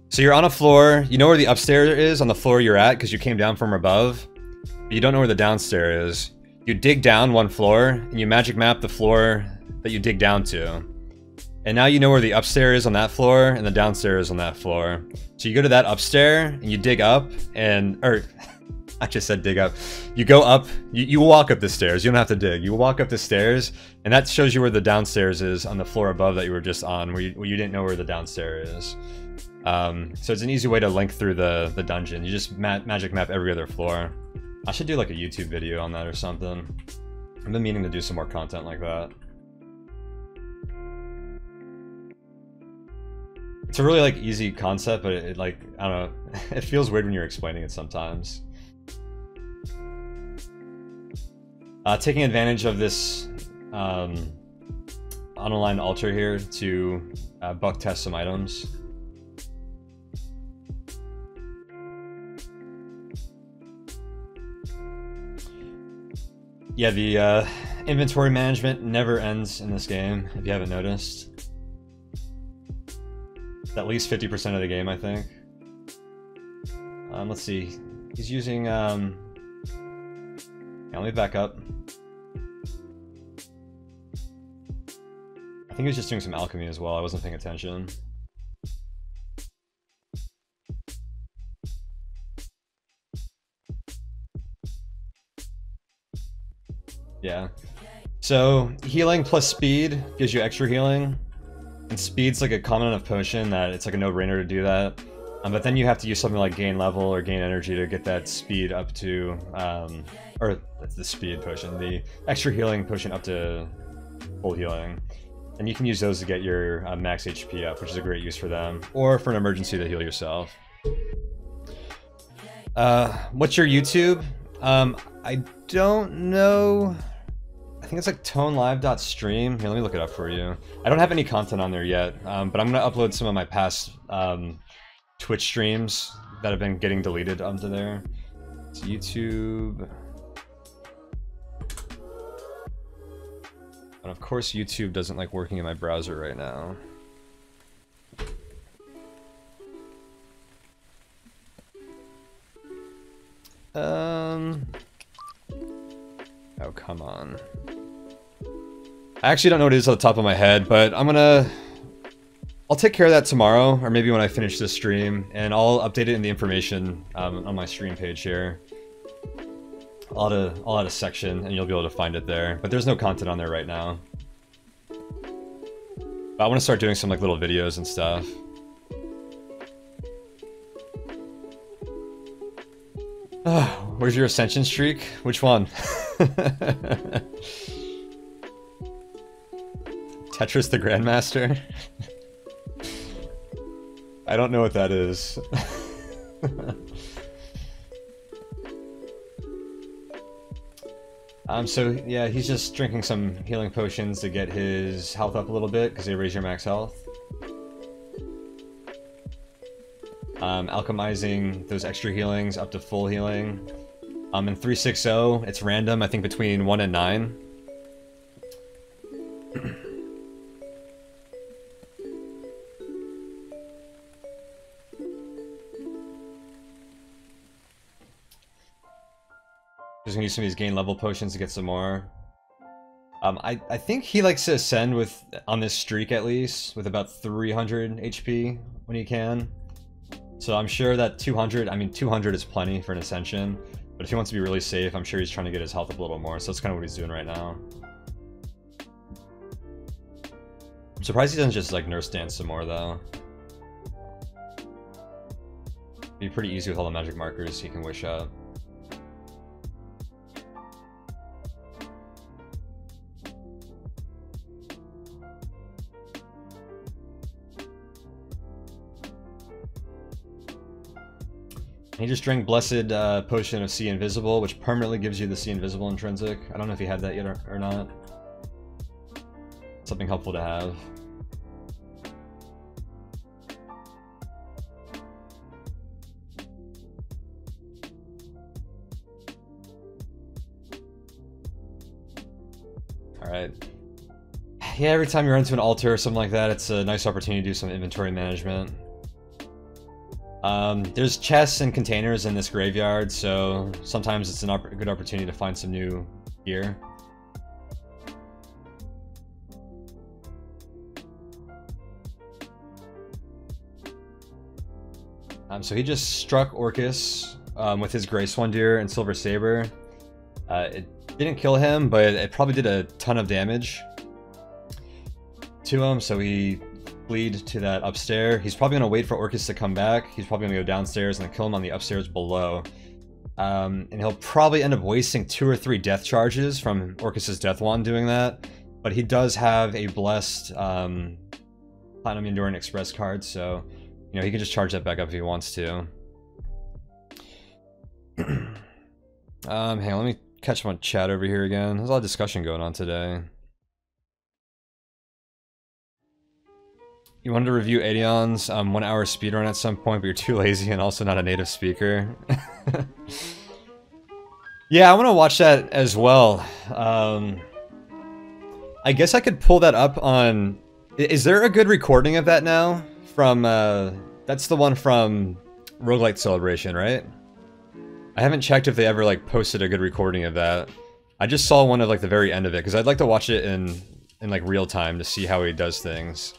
So you're on a floor. You know where the upstairs is on the floor you're at because you came down from above. But you don't know where the downstairs is. You dig down one floor and you magic map the floor that you dig down to. And now you know where the upstairs is on that floor and the downstairs on that floor. So you go to that upstairs and you dig up and, or I just said dig up. You go up, you walk up the stairs. You don't have to dig. You walk up the stairs and that shows you where the downstairs is on the floor above that you were just on, where you didn't know where the downstairs is. So it's an easy way to link through the dungeon. You just magic map every other floor. I should do like a YouTube video on that or something. I've been meaning to do some more content like that. It's a really like easy concept, but it like, I don't know, it feels weird when you're explaining it sometimes. Taking advantage of this online altar here to buck test some items. Yeah, the inventory management never ends in this game, if you haven't noticed. At least 50% of the game, I think. Let's see. He's using, yeah, let me back up. I think he was just doing some alchemy as well. I wasn't paying attention. Yeah. So, healing plus speed gives you extra healing. And speed's like a common enough potion that it's like a no-brainer to do that. But then you have to use something like gain level or gain energy to get that speed up to, or that's the speed potion, the extra healing potion up to full healing. And you can use those to get your max HP up, which is a great use for them. Or for an emergency to heal yourself. What's your YouTube? I don't know. I think it's like tonelive.stream. Here, let me look it up for you. I don't have any content on there yet, but I'm gonna upload some of my past Twitch streams that have been getting deleted onto there. It's YouTube. And of course YouTube doesn't like working in my browser right now. Oh, come on. I actually don't know what it is off the top of my head, but I'll take care of that tomorrow, or maybe when I finish this stream, and I'll update it in the information on my stream page here. I'll add a section, and you'll be able to find it there, but there's no content on there right now. But I want to start doing some like little videos and stuff. Where's your Ascension streak? Which one? Tetris the Grandmaster? I don't know what that is. So yeah, he's just drinking some healing potions to get his health up a little bit, because they raise your max health. Alchemizing those extra healings up to full healing. In 360, it's random, I think between 1 and 9. Just gonna use some of these gain level potions to get some more. I think he likes to ascend with, on this streak at least, with about 300 HP when he can. So I'm sure that 200, I mean 200 is plenty for an Ascension, but if he wants to be really safe, I'm sure he's trying to get his health up a little more, so that's kind of what he's doing right now. I'm surprised he doesn't just like nurse dance some more though. It'd be pretty easy with all the magic markers he can wish up. He just drank Blessed Potion of See Invisible, which permanently gives you the See Invisible intrinsic. I don't know if he had that yet or not. Something helpful to have. Alright. Yeah, every time you run into an altar or something like that, it's a nice opportunity to do some inventory management. There's chests and containers in this graveyard, so sometimes it's a good opportunity to find some new gear. So he just struck Orcus with his Gray Swan Deer and Silver Saber. It didn't kill him, but it probably did a ton of damage to him, so he fled to that upstairs. He's probably going to wait for Orcus to come back. He's probably going to go downstairs and then kill him on the upstairs below. And he'll probably end up wasting 2 or 3 death charges from Orcus's Death Wand doing that. But he does have a blessed Platinum Enduring Express card, so you know he can just charge that back up if he wants to. Hang on, let me catch my chat over here again. There's a lot of discussion going on today. You wanted to review Aedion's 1 hour speedrun at some point, but you're too lazy and also not a native speaker. Yeah, I want to watch that as well. I guess I could pull that up on... Is there a good recording of that now? From, that's the one from Roguelite Celebration, right? I haven't checked if they ever, like, posted a good recording of that. I just saw one of, like, the very end of it, because I'd like to watch it in like, real time to see how he does things.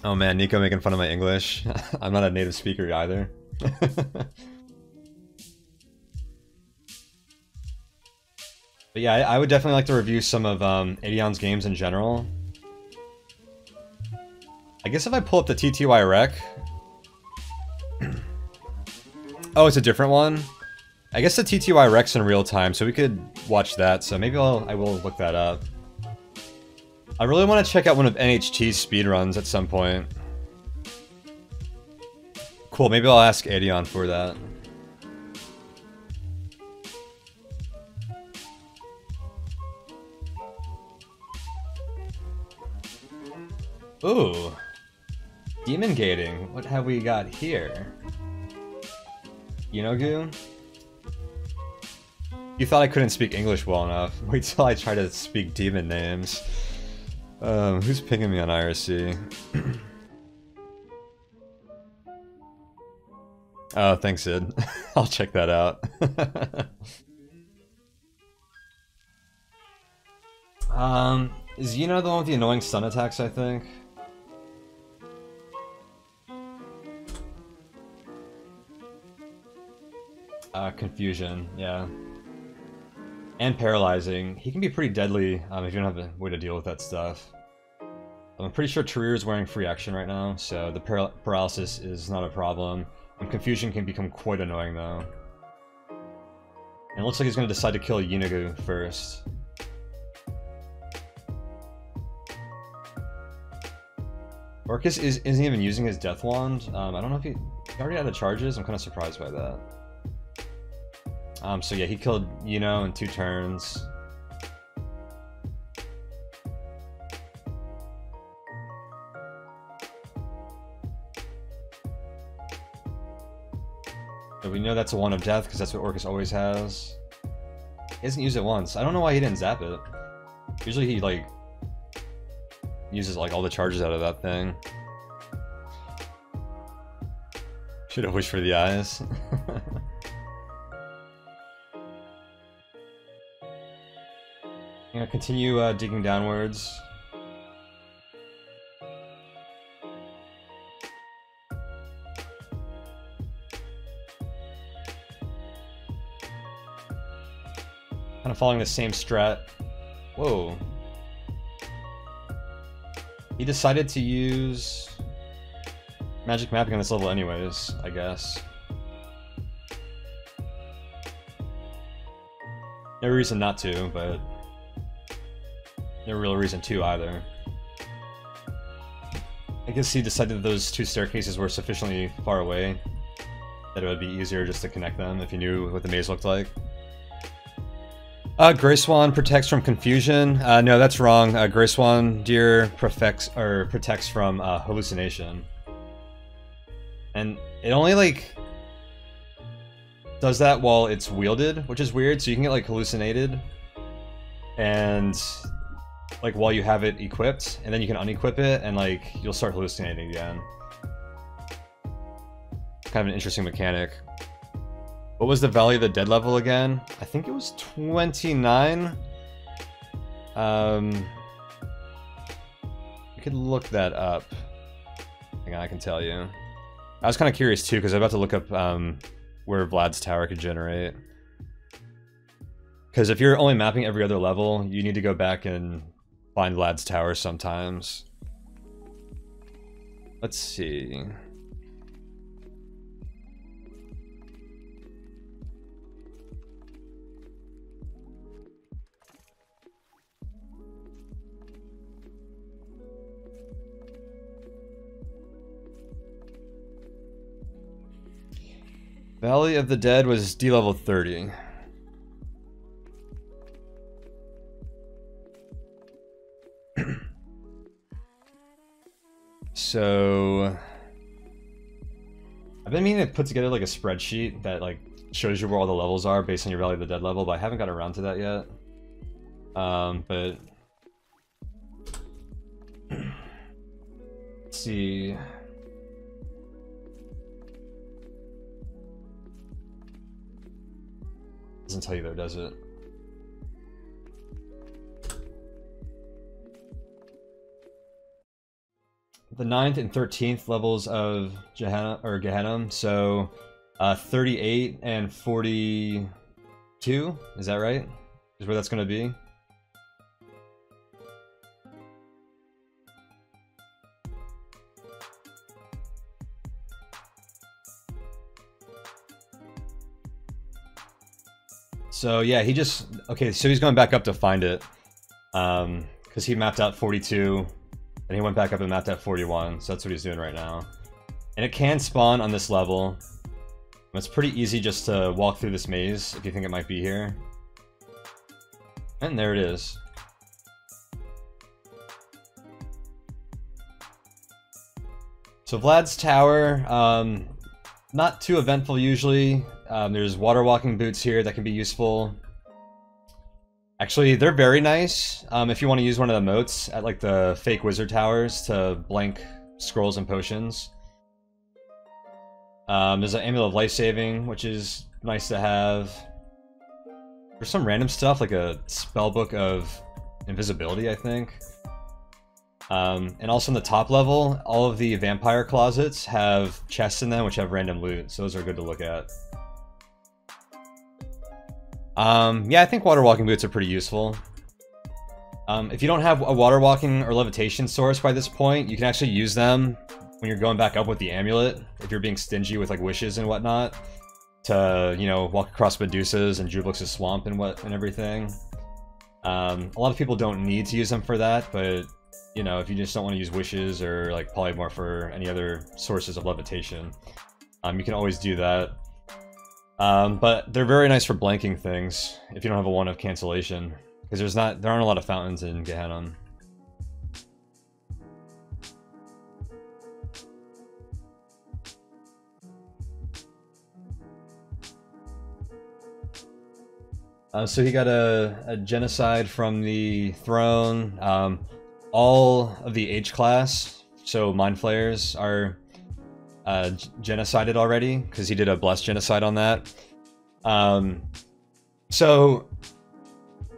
Oh man, Nico making fun of my English. I'm not a native speaker either. But yeah, I would definitely like to review some of Aedion's games in general. I guess if I pull up the TTY rec... Oh, it's a different one? I guess the TTY rec's in real time, so we could watch that, so maybe I will look that up. I really want to check out one of NHT's speedruns at some point. Cool, maybe I'll ask Aedion for that. Ooh. Demon gating. What have we got here? Yinogu? You thought I couldn't speak English well enough. Wait till I try to speak demon names. Who's pinging me on IRC? Oh, thanks, Sid. I'll check that out. Is Yino the one with the annoying stun attacks, I think? Confusion, yeah. And paralyzing. He can be pretty deadly if you don't have a way to deal with that stuff. I'm pretty sure Tariru is wearing free action right now, so the paralysis is not a problem. And confusion can become quite annoying though. And it looks like he's going to decide to kill Yinogu first. Orcus isn't even using his Death Wand. I don't know if he already had the charges. I'm kind of surprised by that. So yeah, he killed Yino in 2 turns. So we know that's a Wand of Death, because that's what Orcus always has. He hasn't used it once. I don't know why he didn't zap it. Usually he, like, uses, like, all the charges out of that thing. Should have wished for the eyes. I'm gonna continue digging downwards. Kind of following the same strat. Whoa. He decided to use magic mapping on this level anyways, I guess. No reason not to, but no real reason to either. I guess he decided that those 2 staircases were sufficiently far away that it would be easier just to connect them if he knew what the maze looked like. Gray Swan protects from confusion. No, that's wrong. Gray Swan Deer protects from hallucination. And it only, like... does that while it's wielded, which is weird. So you can get like hallucinated, and like while you have it equipped, and then you can unequip it, and like you'll start hallucinating again. Kind of an interesting mechanic. What was the Valley of the Dead level again? I think it was 29. You could look that up. Hang on, I can tell you. I was kind of curious too, because I'm about to look up where Vlad's tower could generate. Because if you're only mapping every other level, you need to go back and find Vlad's tower sometimes. Let's see. Valley of the Dead was D level 30. So I've been meaning to put together like a spreadsheet that like shows you where all the levels are based on your Valley of the Dead level, but I haven't got around to that yet. But let's see. Doesn't tell you there, does it? The 9th and 13th levels of Gehenna, so 38 and 42, is that right? Is where that's going to be? So yeah, he just... Okay, so he's going back up to find it. Because he mapped out 42, and he went back up and mapped out 41, so that's what he's doing right now. And it can spawn on this level. It's pretty easy just to walk through this maze if you think it might be here. And there it is. So Vlad's tower, not too eventful usually. There's water walking boots here that can be useful. Actually, they're very nice if you want to use one of the moats at like the fake wizard towers to blank scrolls and potions. There's an amulet of life saving, which is nice to have. There's some random stuff like a spellbook of invisibility, I think. And also in the top level, all of the vampire closets have chests in them which have random loot, so those are good to look at. Yeah, I think water walking boots are pretty useful. If you don't have a water walking or levitation source by this point, you can actually use them when you're going back up with the amulet, if you're being stingy with like wishes and whatnot, to, you know, walk across Medusa's and Jublix's swamp and everything. A lot of people don't need to use them for that, but, you know, if you just don't want to use wishes or like polymorph or any other sources of levitation, you can always do that. But they're very nice for blanking things if you don't have a 1 of cancellation, because there aren't a lot of fountains in Gehenna. So he got a genocide from the throne. All of the H class, so mind flayers, are genocided already, because he did a blessed genocide on that. So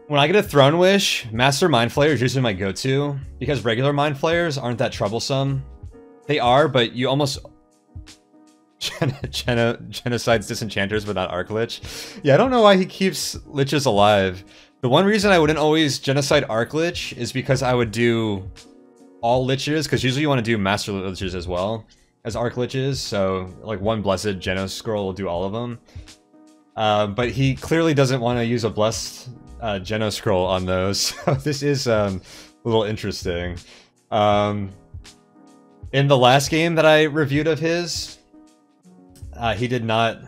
when I get a throne wish, Master Mind Flayer is usually my go-to, because regular Mind Flayers aren't that troublesome. They are, but you almost genocides disenchanters but not Arclich. Yeah, I don't know why he keeps liches alive. The one reason I wouldn't always genocide Arclich is because I would do all liches, because usually you want to do master liches as well as Arcliches, so like one blessed Geno scroll will do all of them. But he clearly doesn't want to use a blessed Geno scroll on those, so this is a little interesting. In the last game that I reviewed of his, he did not...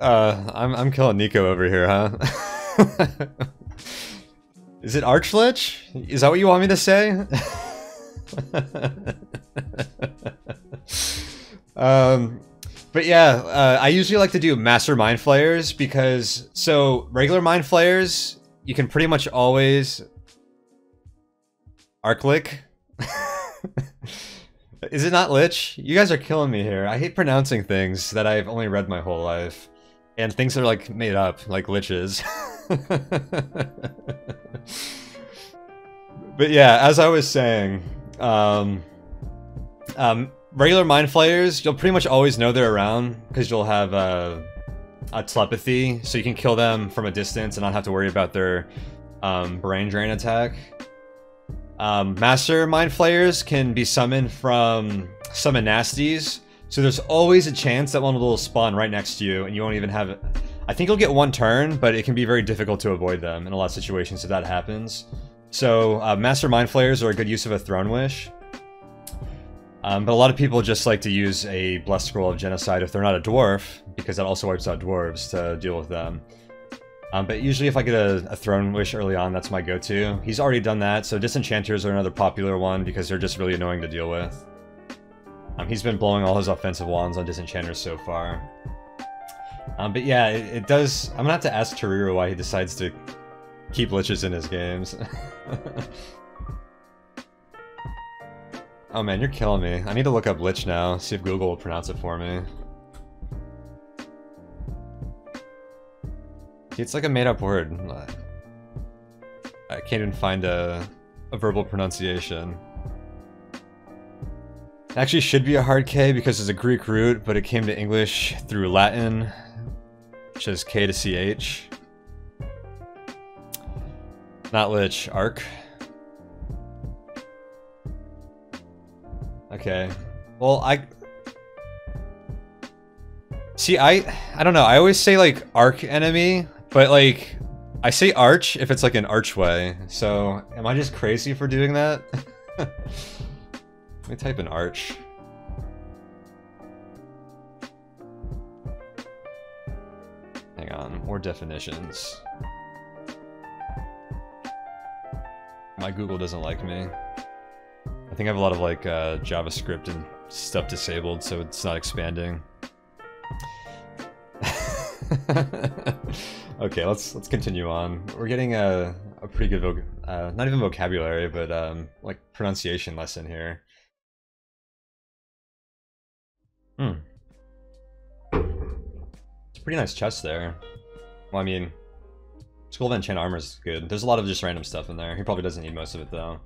I'm killing Nico over here, huh? Is it Archlich? Is that what you want me to say? But yeah, I usually like to do Master Mind Flayers because, so regular Mind Flayers, you can pretty much always Arc-Lick. Is it not Lich? You guys are killing me here. I hate pronouncing things that I've only read my whole life. And things that are like made up, like liches. But yeah, as I was saying, regular Mind Flayers, you'll pretty much always know they're around because you'll have a telepathy, so you can kill them from a distance and not have to worry about their brain drain attack. Master Mind Flayers can be summoned from Summon Nasties, so there's always a chance that one will spawn right next to you and you won't even have it. I think you'll get one turn, but it can be very difficult to avoid them in a lot of situations if that happens. So Master Mind Flayers are a good use of a Throne Wish. But a lot of people just like to use a Blessed Scroll of Genocide if they're not a dwarf, because that also wipes out dwarves to deal with them. But usually if I get a Throne Wish early on, that's my go-to. He's already done that, so Disenchanters are another popular one because they're just really annoying to deal with. He's been blowing all his offensive wands on Disenchanters so far. But yeah, it does... I'm gonna have to ask Tariru why he decides to keep Liches in his games. Oh man, you're killing me. I need to look up Lich now, see if Google will pronounce it for me. It's like a made-up word. I can't even find a verbal pronunciation. It actually should be a hard K because it's a Greek root, but it came to English through Latin, which is K to CH. Not Lich, Arc. Okay. Well, I don't know. I always say like arc enemy, but like I say arch if it's like an archway. So am I just crazy for doing that? Let me type in arch. Hang on, more definitions. My Google doesn't like me. I think I have a lot of like JavaScript and stuff disabled, so it's not expanding. Okay, let's continue on. We're getting a pretty good not even vocabulary, but like pronunciation lesson here. It's a pretty nice chest there. Well, I mean, Skull of Enchant Armor is good. There's a lot of just random stuff in there. He probably doesn't need most of it though.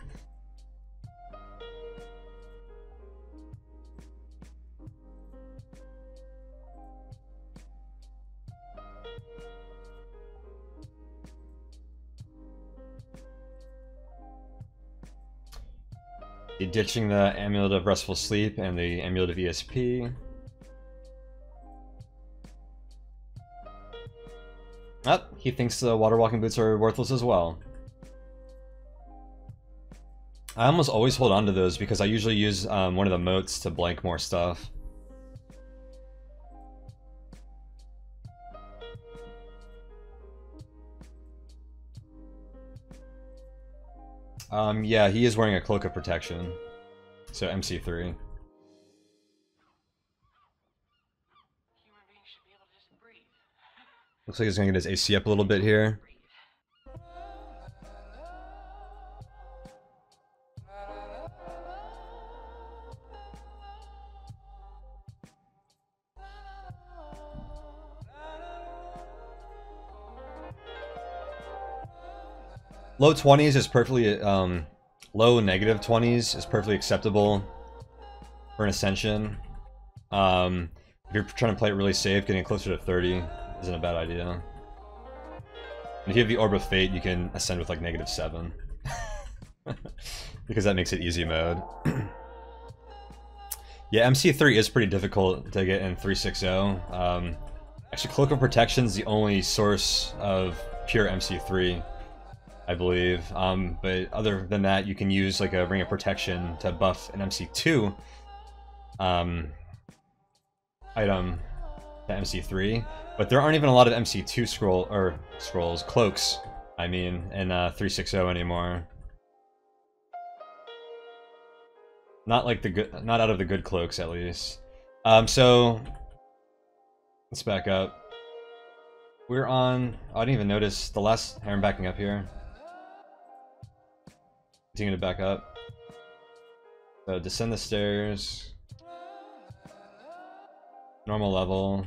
Ditching the Amulet of Restful Sleep and the Amulet of ESP. Oh, he thinks the Water Walking Boots are worthless as well. I almost always hold on to those because I usually use one of the moats to blank more stuff. Yeah, he is wearing a Cloak of Protection. So MC3. Looks like he's gonna get his AC up a little bit here. Low 20s is perfectly, low negative 20s is perfectly acceptable for an Ascension. If you're trying to play it really safe, getting closer to 30 isn't a bad idea. And if you have the Orb of Fate, you can ascend with like -7. Because that makes it easy mode. Yeah, MC3 is pretty difficult to get in 360. Actually, Cloak of Protection is the only source of pure MC3. I believe, but other than that, you can use like a Ring of Protection to buff an MC2 item to MC3, but there aren't even a lot of MC2 cloaks, I mean, in 360 anymore. Not like not out of the good cloaks at least. So let's back up. We're on. Oh, I didn't even notice the last. Here, I'm backing up here. Continue to back up. So descend the stairs. Normal level.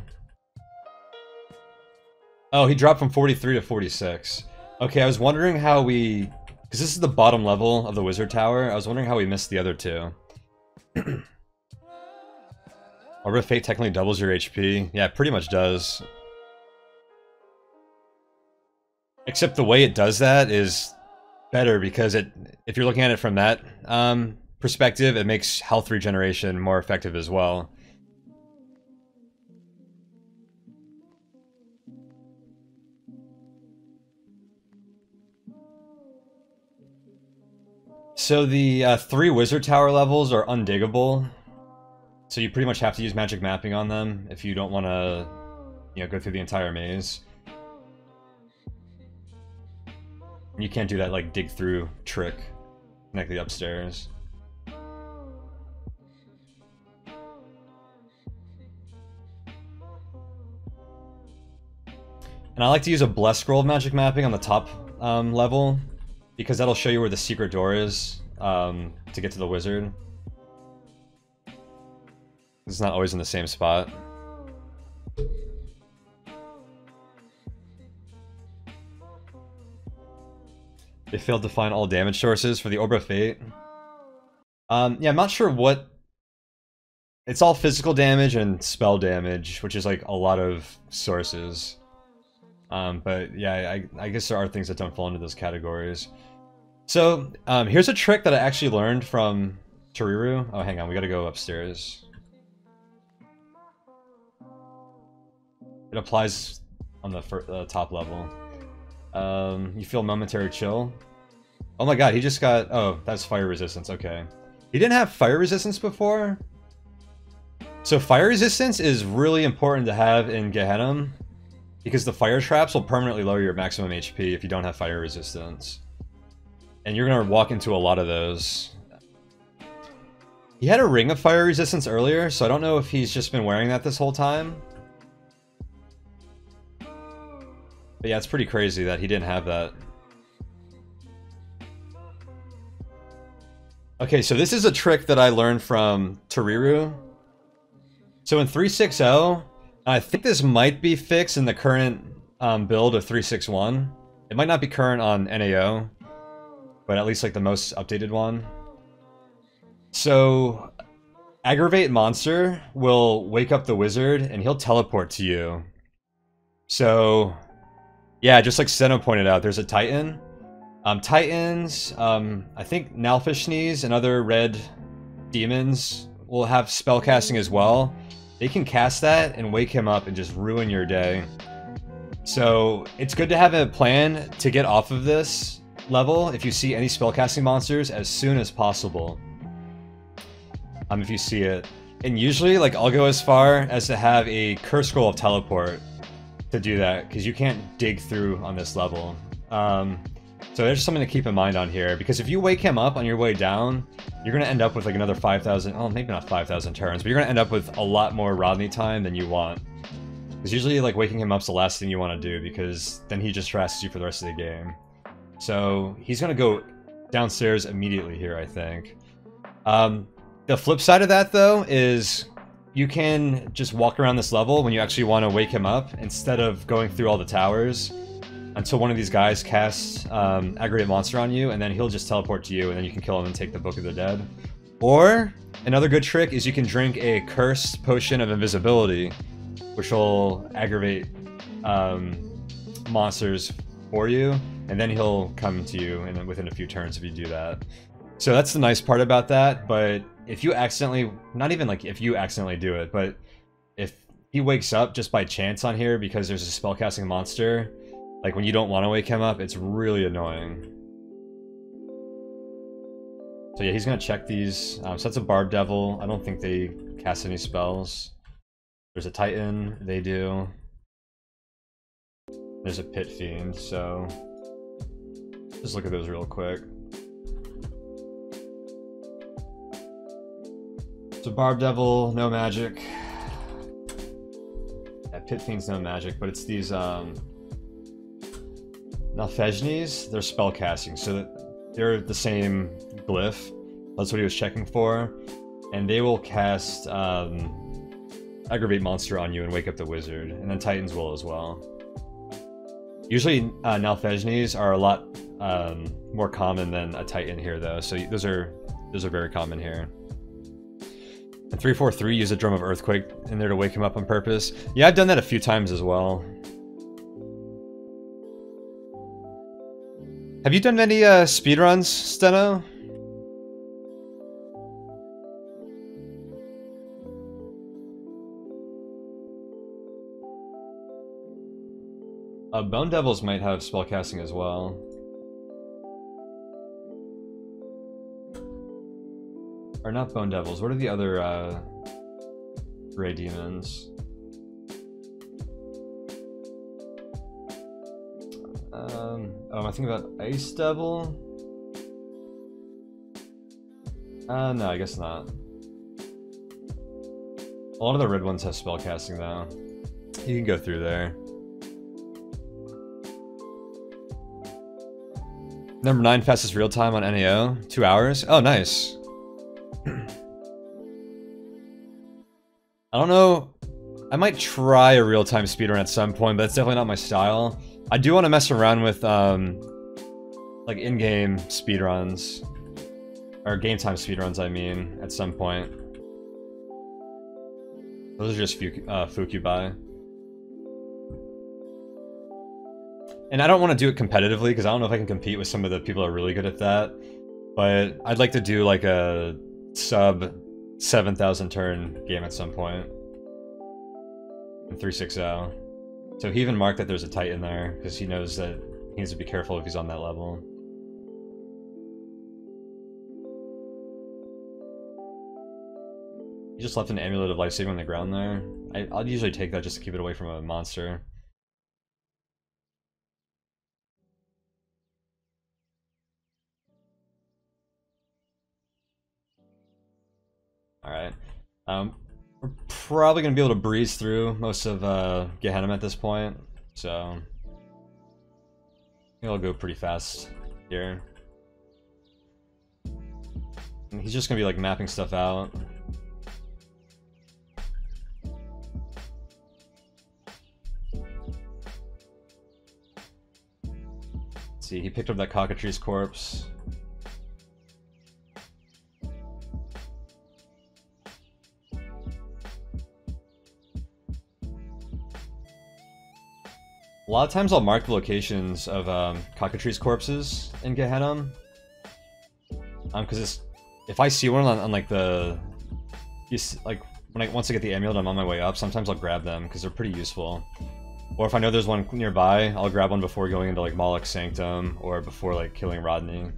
Oh, he dropped from 43 to 46. Okay, I was wondering how we... Because this is the bottom level of the wizard tower. I was wondering how we missed the other two. Orb of Fate technically doubles your HP. Yeah, it pretty much does. Except the way it does that is better because if you're looking at it from that perspective, it makes health regeneration more effective as well. So the 3 wizard tower levels are undiggable. So you pretty much have to use magic mapping on them if you don't want to, you know, go through the entire maze. You can't do that like dig through trick like the upstairs. And I like to use a blessed scroll of magic mapping on the top level because that'll show you where the secret door is to get to the wizard. It's not always in the same spot. They failed to find all damage sources for the Orb of Fate. Yeah, I'm not sure what... It's all physical damage and spell damage, which is like a lot of sources. But yeah, I guess there are things that don't fall into those categories. So, here's a trick that I actually learned from Tariru. Oh, hang on, we gotta go upstairs. It applies on the top level. You feel momentary chill. Oh my god, he just got... Oh, that's fire resistance, okay. He didn't have fire resistance before? So fire resistance is really important to have in Gehenna, because the fire traps will permanently lower your maximum HP if you don't have fire resistance. And you're gonna walk into a lot of those. He had a ring of fire resistance earlier, so I don't know if he's just been wearing that this whole time. But yeah, it's pretty crazy that he didn't have that. Okay, so this is a trick that I learned from Tariru. So in 3.6.0, I think this might be fixed in the current build of 3.6.1. It might not be current on NAO, but at least like the most updated one. So, Aggravate Monster will wake up the wizard and he'll teleport to you. So... Yeah, just like Seno pointed out, there's a Titan. Titans, I think Nalfishnees and other red demons will have spellcasting as well. They can cast that and wake him up and just ruin your day. So it's good to have a plan to get off of this level if you see any spellcasting monsters as soon as possible. If you see it. And usually, like, I'll go as far as to have a Curse Scroll of Teleport to do that, because you can't dig through on this level. So there's something to keep in mind on here, because if you wake him up on your way down, you're going to end up with like another 5,000, oh, maybe not 5,000 turns, but you're going to end up with a lot more Rodney time than you want. Because usually like waking him up's the last thing you want to do, because then he just harasses you for the rest of the game. So he's going to go downstairs immediately here, I think. The flip side of that, though, is you can just walk around this level when you actually want to wake him up, instead of going through all the towers until one of these guys casts Aggravate Monster on you, and then he'll just teleport to you, and then you can kill him and take the Book of the Dead. Or, another good trick is you can drink a Cursed Potion of Invisibility, which will aggravate monsters for you, and then he'll come to you within a few turns if you do that. So that's the nice part about that, but if you accidentally, not even like if you accidentally do it, but if he wakes up just by chance on here because there's a spellcasting monster, like when you don't want to wake him up, it's really annoying. So yeah, he's gonna check these. So that's a Barb Devil. I don't think they cast any spells. There's a Titan, they do. There's a Pit Fiend, so just look at those real quick. So Barb Devil, no magic. Pit Fiend's no magic, but it's these Nalfejnis, they're spell casting, so they're the same glyph. That's what he was checking for. And they will cast Aggravate Monster on you and wake up the wizard, and then Titans will as well. Usually Nalfejnis are a lot more common than a Titan here though, so those are very common here. And 343 use a Drum of Earthquake in there to wake him up on purpose. Yeah, I've done that a few times as well. Have you done many speedruns, Steno? Bone Devils might have spellcasting as well. Or not Bone Devils, what are the other Grey Demons? Oh, am I thinking about Ice Devil? No, I guess not. A lot of the red ones have spellcasting though. You can go through there. Number 9 fastest real time on NAO, 2 hours. Oh, nice. I don't know. I might try a real-time speedrun at some point, but it's definitely not my style. I do want to mess around with like in-game speedruns, or game-time speedruns. I mean, at some point. Those are just Fukubai. And I don't want to do it competitively because I don't know if I can compete with some of the people that are really good at that. But I'd like to do like a sub 7,000 turn game at some point. In 360. So he even marked that there's a Titan there because he knows that he needs to be careful if he's on that level. He just left an Amulet of Life Saving on the ground there. I'll usually take that just to keep it away from a monster. Alright. We're probably going to be able to breeze through most of Gehenna at this point, so I think I'll go pretty fast here. And he's just going to be like mapping stuff out. Let's see, he picked up that Cockatrice corpse. A lot of times I'll mark the locations of Cockatrice corpses in Gehenna. Because if I see one on like like once I get the amulet, I'm on my way up. Sometimes I'll grab them because they're pretty useful. Or if I know there's one nearby, I'll grab one before going into like Moloch's Sanctum or before like killing Rodney.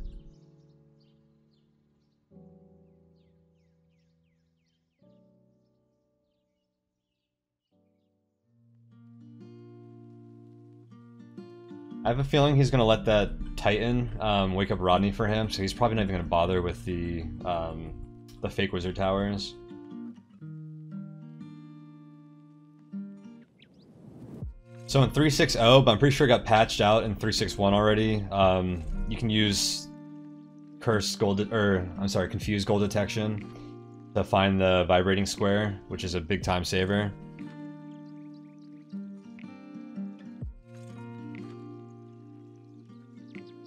I have a feeling he's gonna let that Titan wake up Rodney for him, so he's probably not even gonna bother with the fake wizard towers. So in 3.6.0, but I'm pretty sure it got patched out in 3.6.1 already. You can use Confused Gold Detection to find the vibrating square, which is a big time saver.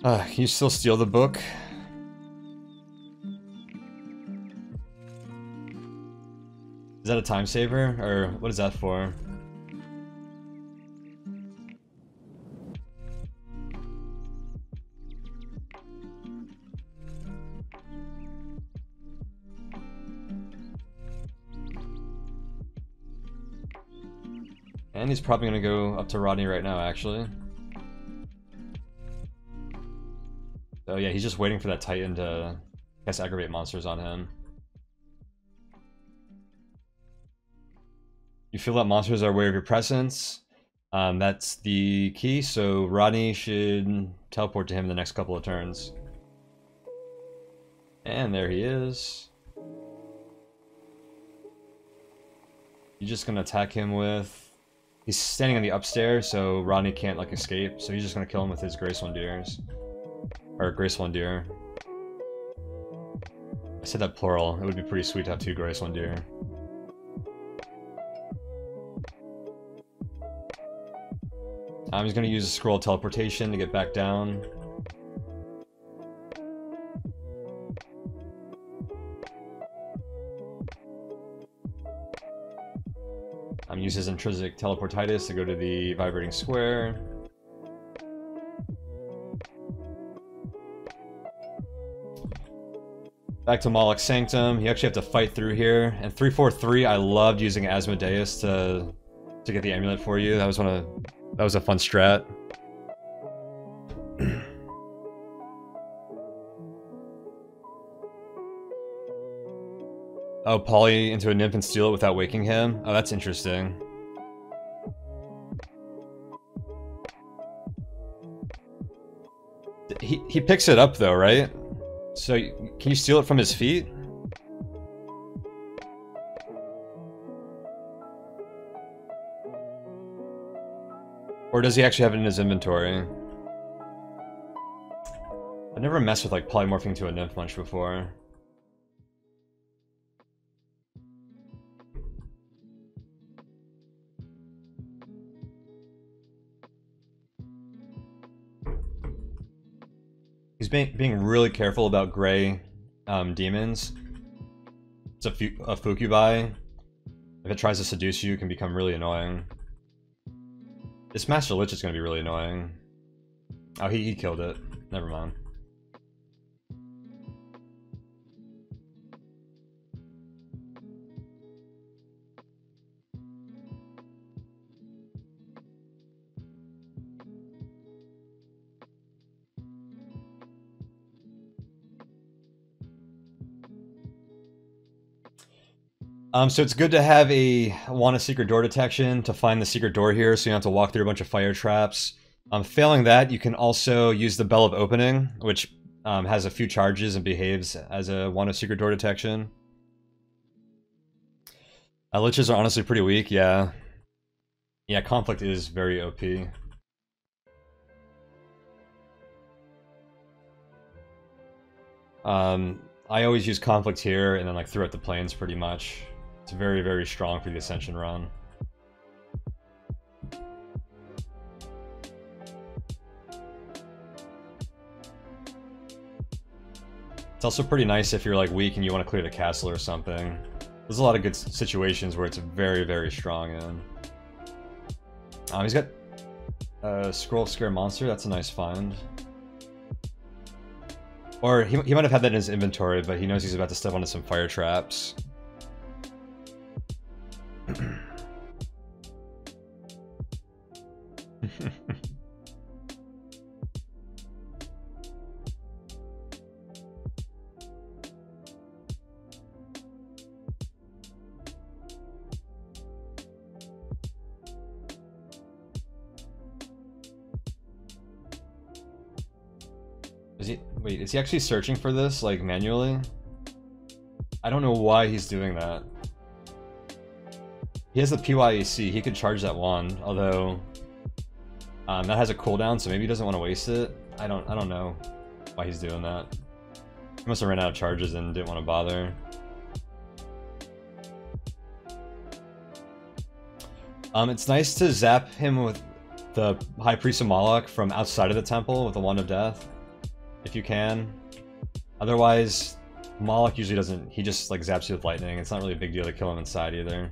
Can you still steal the book? Is that a time saver, or what is that for? And he's probably gonna go up to Rodney right now, actually. So yeah, he's just waiting for that Titan to cast Aggravate Monsters on him. You feel that monsters are aware of your presence. That's the key, so Rodney should teleport to him in the next couple of turns. And there he is. You're just gonna attack him with He's standing on the upstairs, so Rodney can't like escape. So he's just gonna kill him with his Graceful Endears. Or Graceful Endear. I said that plural. It would be pretty sweet to have 2 Graceful Endear. He's gonna use a scroll teleportation to get back down. Use his intrinsic teleportitis to go to the vibrating square. Back to Moloch's Sanctum. You actually have to fight through here. And 343, I loved using Asmodeus to get the amulet for you. That was a fun strat. Oh, Polly into a nymph and steal it without waking him? Oh, that's interesting. He picks it up though, right? So, can you steal it from his feet? Or does he actually have it in his inventory? I've never messed with like polymorphing to a nymph much before. He's being really careful about gray demons. It's a Fukubai. If it tries to seduce you, it can become really annoying. This Master Lich is going to be really annoying. Oh, he killed it. Never mind. So it's good to have a want a secret door detection to find the secret door here, so you don't have to walk through a bunch of fire traps. Failing that, you can also use the Bell of Opening, which has a few charges and behaves as a want a secret door detection. Liches are honestly pretty weak, yeah. Yeah, Conflict is very OP. I always use Conflict here and then like throughout the planes pretty much. It's very, very strong for the Ascension run. It's also pretty nice if you're like weak and you want to clear the castle or something. There's a lot of good situations where it's very, very strong in. He's got a Scroll Scare Monster, that's a nice find. Or he might have had that in his inventory, but he knows he's about to step onto some fire traps. Wait, is he actually searching for this, like, manually? I don't know why he's doing that. He has the PYAC, he could charge that wand, although... that has a cooldown, so maybe he doesn't want to waste it. I don't know why he's doing that. He must have ran out of charges and didn't want to bother. It's nice to zap him with the High Priest of Moloch from outside of the temple with the Wand of Death. If you can. Otherwise, Moloch usually doesn't... He just, like, zaps you with lightning. It's not really a big deal to kill him inside either.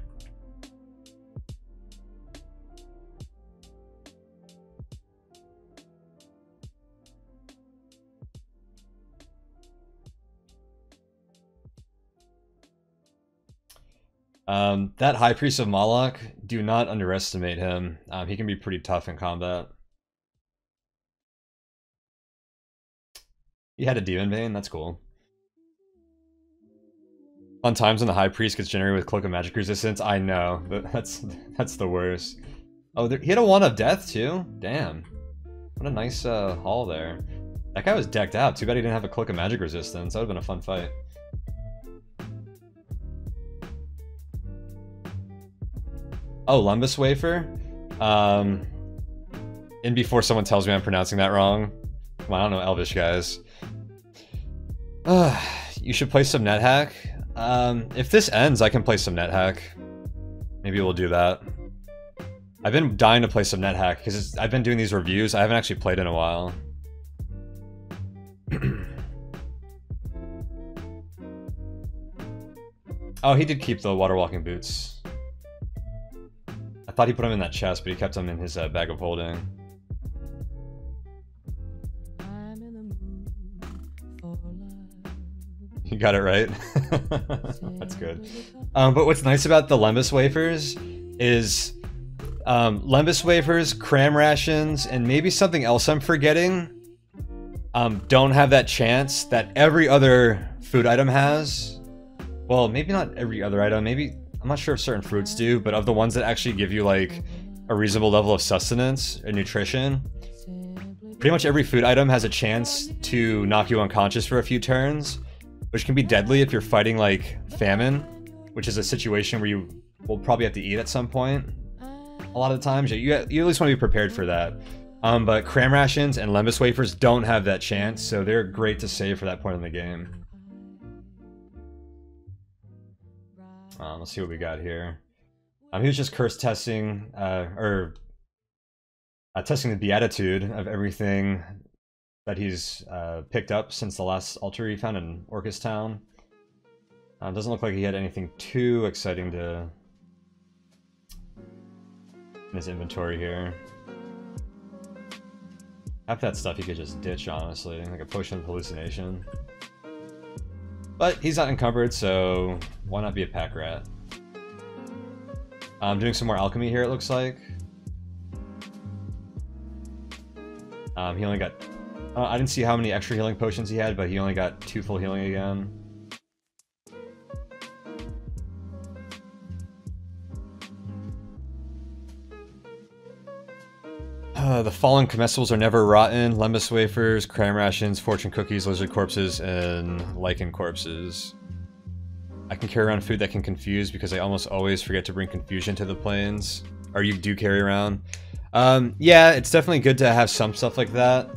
That High Priest of Moloch, do not underestimate him. He can be pretty tough in combat. He had a Demon Bane, that's cool. Fun times when the High Priest gets generated with Cloak of Magic Resistance, I know. That's the worst. Oh, he had a Wand of Death too? Damn. What a nice haul there. That guy was decked out, too bad he didn't have a Cloak of Magic Resistance. That would have been a fun fight. Oh, Lumbus Wafer? In before someone tells me I'm pronouncing that wrong. Come on, I don't know Elvish, guys. You should play some NetHack. If this ends, I can play some NetHack. Maybe we'll do that. I've been dying to play some NetHack because I've been doing these reviews. I haven't actually played in a while. Oh, he did keep the water walking boots. I thought he put them in that chest, but he kept them in his bag of holding. You got it right. That's good. But what's nice about the Lembas wafers is Lembas wafers, cram rations, and maybe something else I'm forgetting don't have that chance that every other food item has. Well, maybe not every other item. Maybe, I'm not sure if certain fruits do, but of the ones that actually give you like a reasonable level of sustenance and nutrition, pretty much every food item has a chance to knock you unconscious for a few turns, which can be deadly if you're fighting like famine, which is a situation where you will probably have to eat at some point. A lot of the times, you at least want to be prepared for that. But cram rations and Lembas wafers don't have that chance, so they're great to save for that point in the game. Let's see what we got here. He was just curse testing, testing the beatitude of everything that he's picked up since the last altar he found in Orcus Town. Doesn't look like he had anything too exciting to in his inventory here. Half that stuff he could just ditch, honestly, like a potion of hallucination. But he's not encumbered, so why not be a pack rat? I'm doing some more alchemy here, it looks like. He only got... I didn't see how many extra healing potions he had, but he only got 2 full healing again. The fallen comestibles are never rotten. Lembas wafers, cram rations, fortune cookies, lizard corpses, and lichen corpses. I can carry around food that can confuse because I almost always forget to bring confusion to the plains. Or you do carry around. Yeah, it's definitely good to have some stuff like that.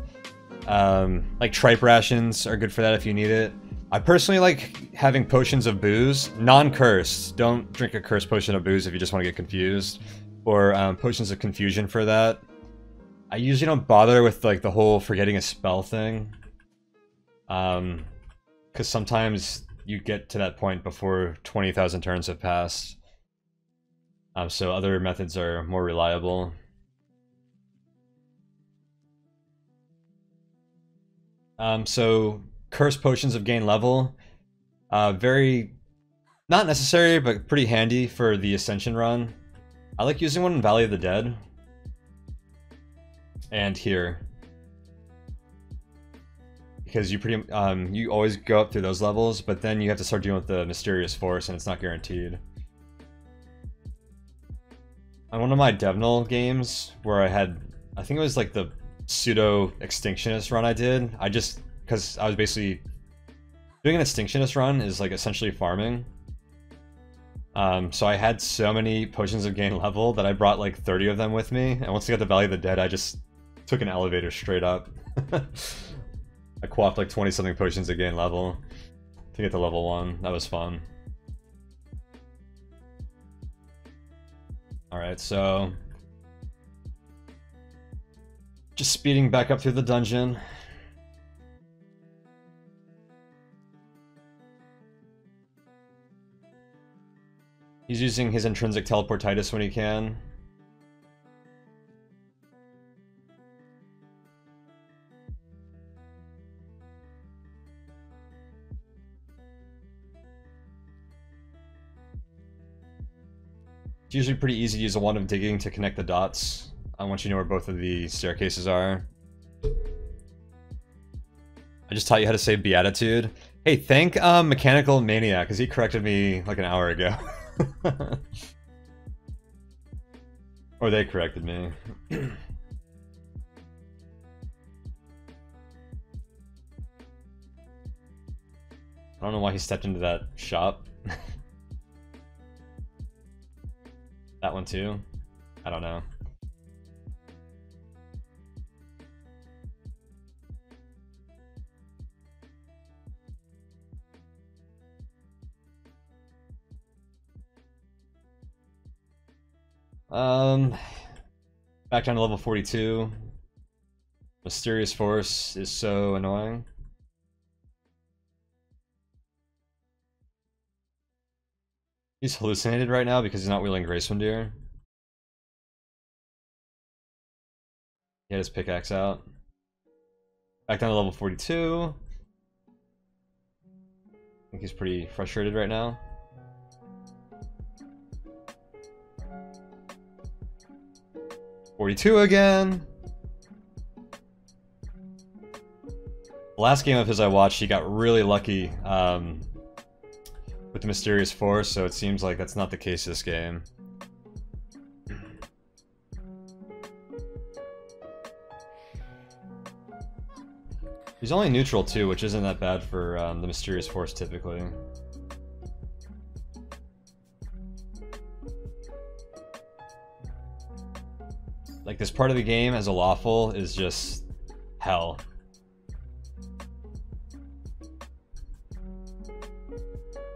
Like tripe rations are good for that if you need it. I personally like having potions of booze, non-cursed. Don't drink a cursed potion of booze if you just want to get confused. Or potions of confusion for that. I usually don't bother with like the whole forgetting a spell thing. Because sometimes you get to that point before 20,000 turns have passed. So other methods are more reliable. So curse potions of gain level. Very, not necessary, but pretty handy for the Ascension run. I like using one in Valley of the Dead. And here. Because you you always go up through those levels, but then you have to start dealing with the mysterious force, and it's not guaranteed. On one of my Devnal games, where I think it was like the pseudo extinctionist run I did, because I was basically doing an extinctionist run is like essentially farming. So I had so many potions of gain level that I brought like 30 of them with me, and once I got to Valley of the Dead, I just took an elevator straight up. I quaffed like 20 something potions of gain level to get to level 1. That was fun. Alright, so just speeding back up through the dungeon. He's using his intrinsic teleportitis when he can. It's usually pretty easy to use a wand of digging to connect the dots once you know where both of the staircases are. I just taught you how to say beatitude. Hey, thank Mechanical Maniac, because he corrected me like an hour ago. Or they corrected me. I don't know why he stepped into that shop. That one too? I don't know. Back down to level 42. Mysterious Force is so annoying. He's hallucinated right now because he's not wielding Gracewind Deer. He had his pickaxe out. Back down to level 42. I think he's pretty frustrated right now. "42 again." The last game of his I watched, he got really lucky with the Mysterious Force, so it seems like that's not the case this game. He's only neutral too, which isn't that bad for the Mysterious Force typically. Like, this part of the game as a lawful is just hell.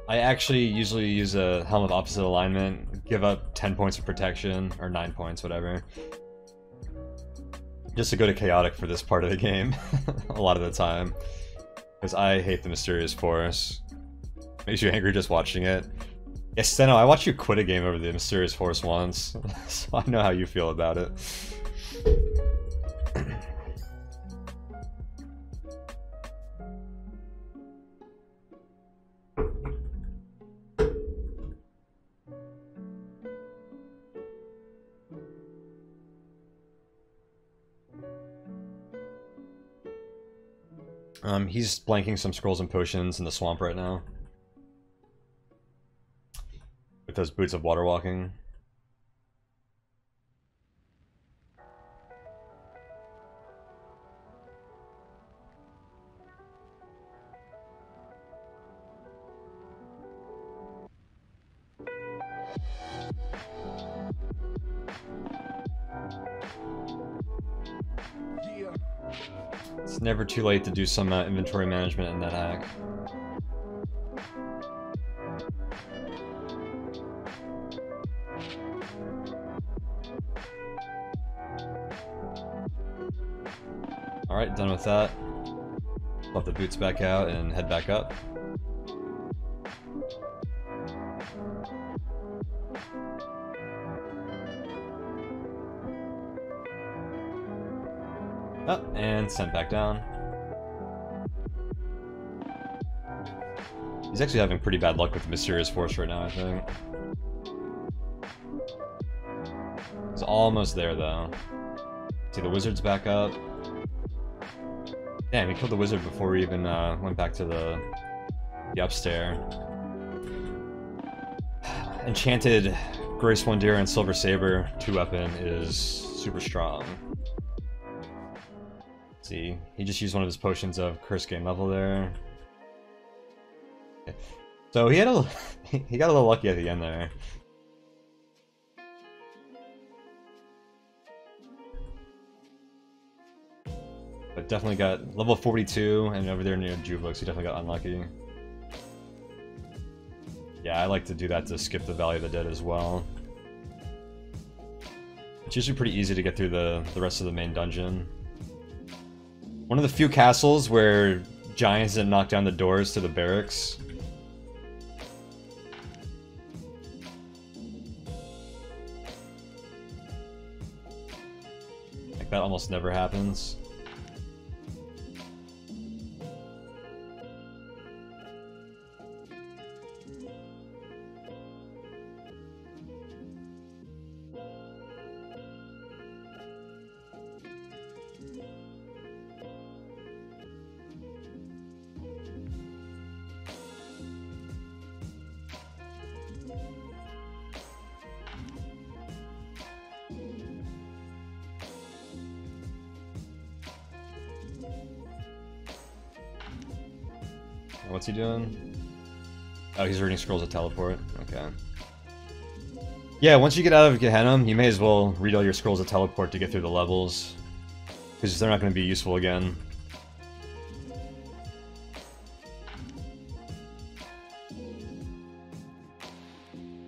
I actually usually use a Helm of Opposite Alignment, give up 10 points of protection, or 9 points, whatever. Just to go to Chaotic for this part of the game, a lot of the time. Because I hate the Mysterious Force. Makes you angry just watching it. Yeah, Steno, I watched you quit a game over the Mysterious Force once, so I know how you feel about it. He's blanking some scrolls and potions in the swamp right now. With those boots of water walking. It's never too late to do some inventory management in NetHack. Alright, done with that. Pop the boots back out and head back up. Oh, and sent back down. He's actually having pretty bad luck with the Mysterious Force right now, I think. He's almost there, though. See, the wizard's back up. Damn, he killed the wizard before we even went back to the upstairs. Enchanted Gracewind Deer and Silver Saber 2-weapon is super strong. See, he just used one of his potions of curse gain level there. So he got a little lucky at the end there. But definitely got level 42 and over there near Juvix, he definitely got unlucky. Yeah, I like to do that to skip the Valley of the Dead as well. It's usually pretty easy to get through the rest of the main dungeon. One of the few castles where giants didn't knock down the doors to the barracks. Like, that almost never happens. What's he doing? Oh, he's reading Scrolls of Teleport. Okay. Yeah, once you get out of Gehenna, you may as well read all your Scrolls of Teleport to get through the levels. Because they're not going to be useful again.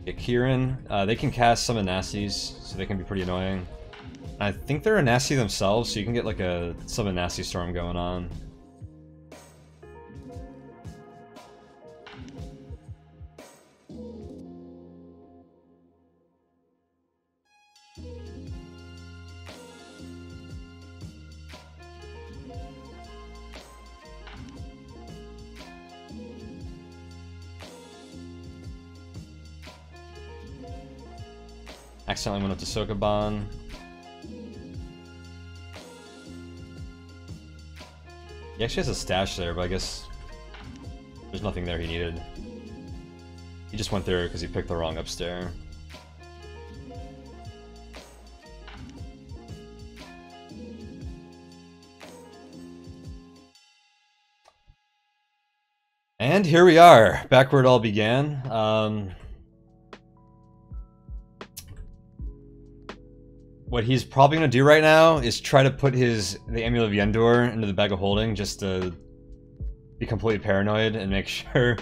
Yeah, Kieran, they can cast Summon Nasties, so they can be pretty annoying. I think they're a nasty themselves, so you can get like a nasty storm going on. Accidentally went up to Sokoban. He actually has a stash there, but I guess there's nothing there he needed. He just went there because he picked the wrong upstair. And here we are, back where it all began. What he's probably going to do right now is try to put the Amulet of Yendor into the bag of holding just to be completely paranoid and make sure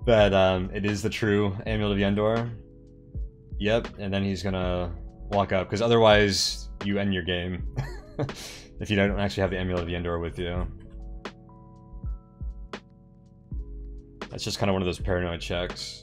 that it is the true Amulet of Yendor. Yep, and then he's going to walk up, because otherwise you end your game if you don't actually have the Amulet of Yendor with you. That's just kind of one of those paranoid checks.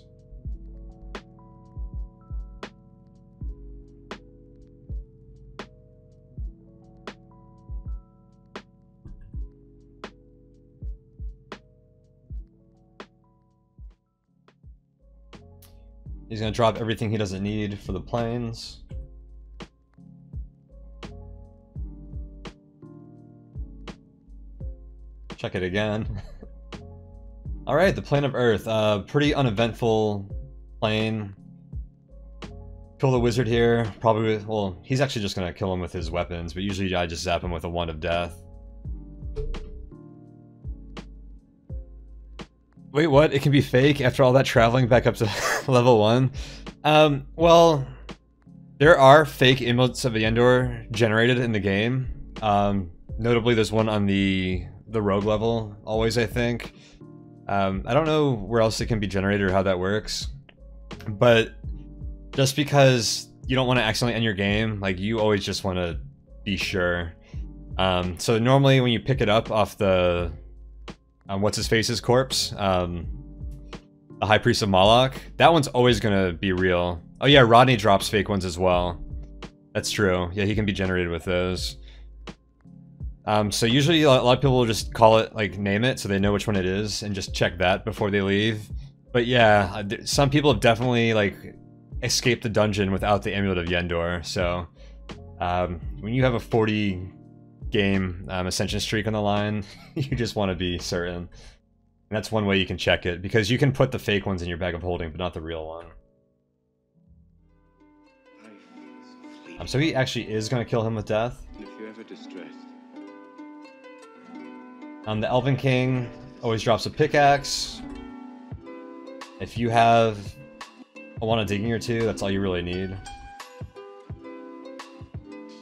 He's gonna drop everything he doesn't need for the planes. Check it again. Alright, the Plane of Earth. Pretty uneventful plane. Kill the wizard here. Probably, well, he's actually just gonna kill him with his weapons, but usually I just zap him with a Wand of Death. Wait, what? It can be fake after all that traveling back up to level 1? Well, there are fake Amulets of Yendor generated in the game. Notably, there's one on the rogue level, always, I think. I don't know where else it can be generated or how that works. But just because you don't want to accidentally end your game, like, you always just want to be sure. So normally when you pick it up off the... what's-his-face's corpse, the High Priest of Moloch, that one's always gonna be real. Oh yeah, Rodney drops fake ones as well. That's true. Yeah, he can be generated with those. So usually a lot of people will just call it, like, name it so they know which one it is and just check that before they leave. But yeah, some people have definitely, like, escaped the dungeon without the Amulet of Yendor, so when you have a 40-game Ascension streak on the line, you just want to be certain. And that's one way you can check it, because you can put the fake ones in your bag of holding, but not the real one. So he actually is going to kill him with death. If you're ever distressed. The Elven King always drops a pickaxe. If you have a Wand of Digging or two, that's all you really need.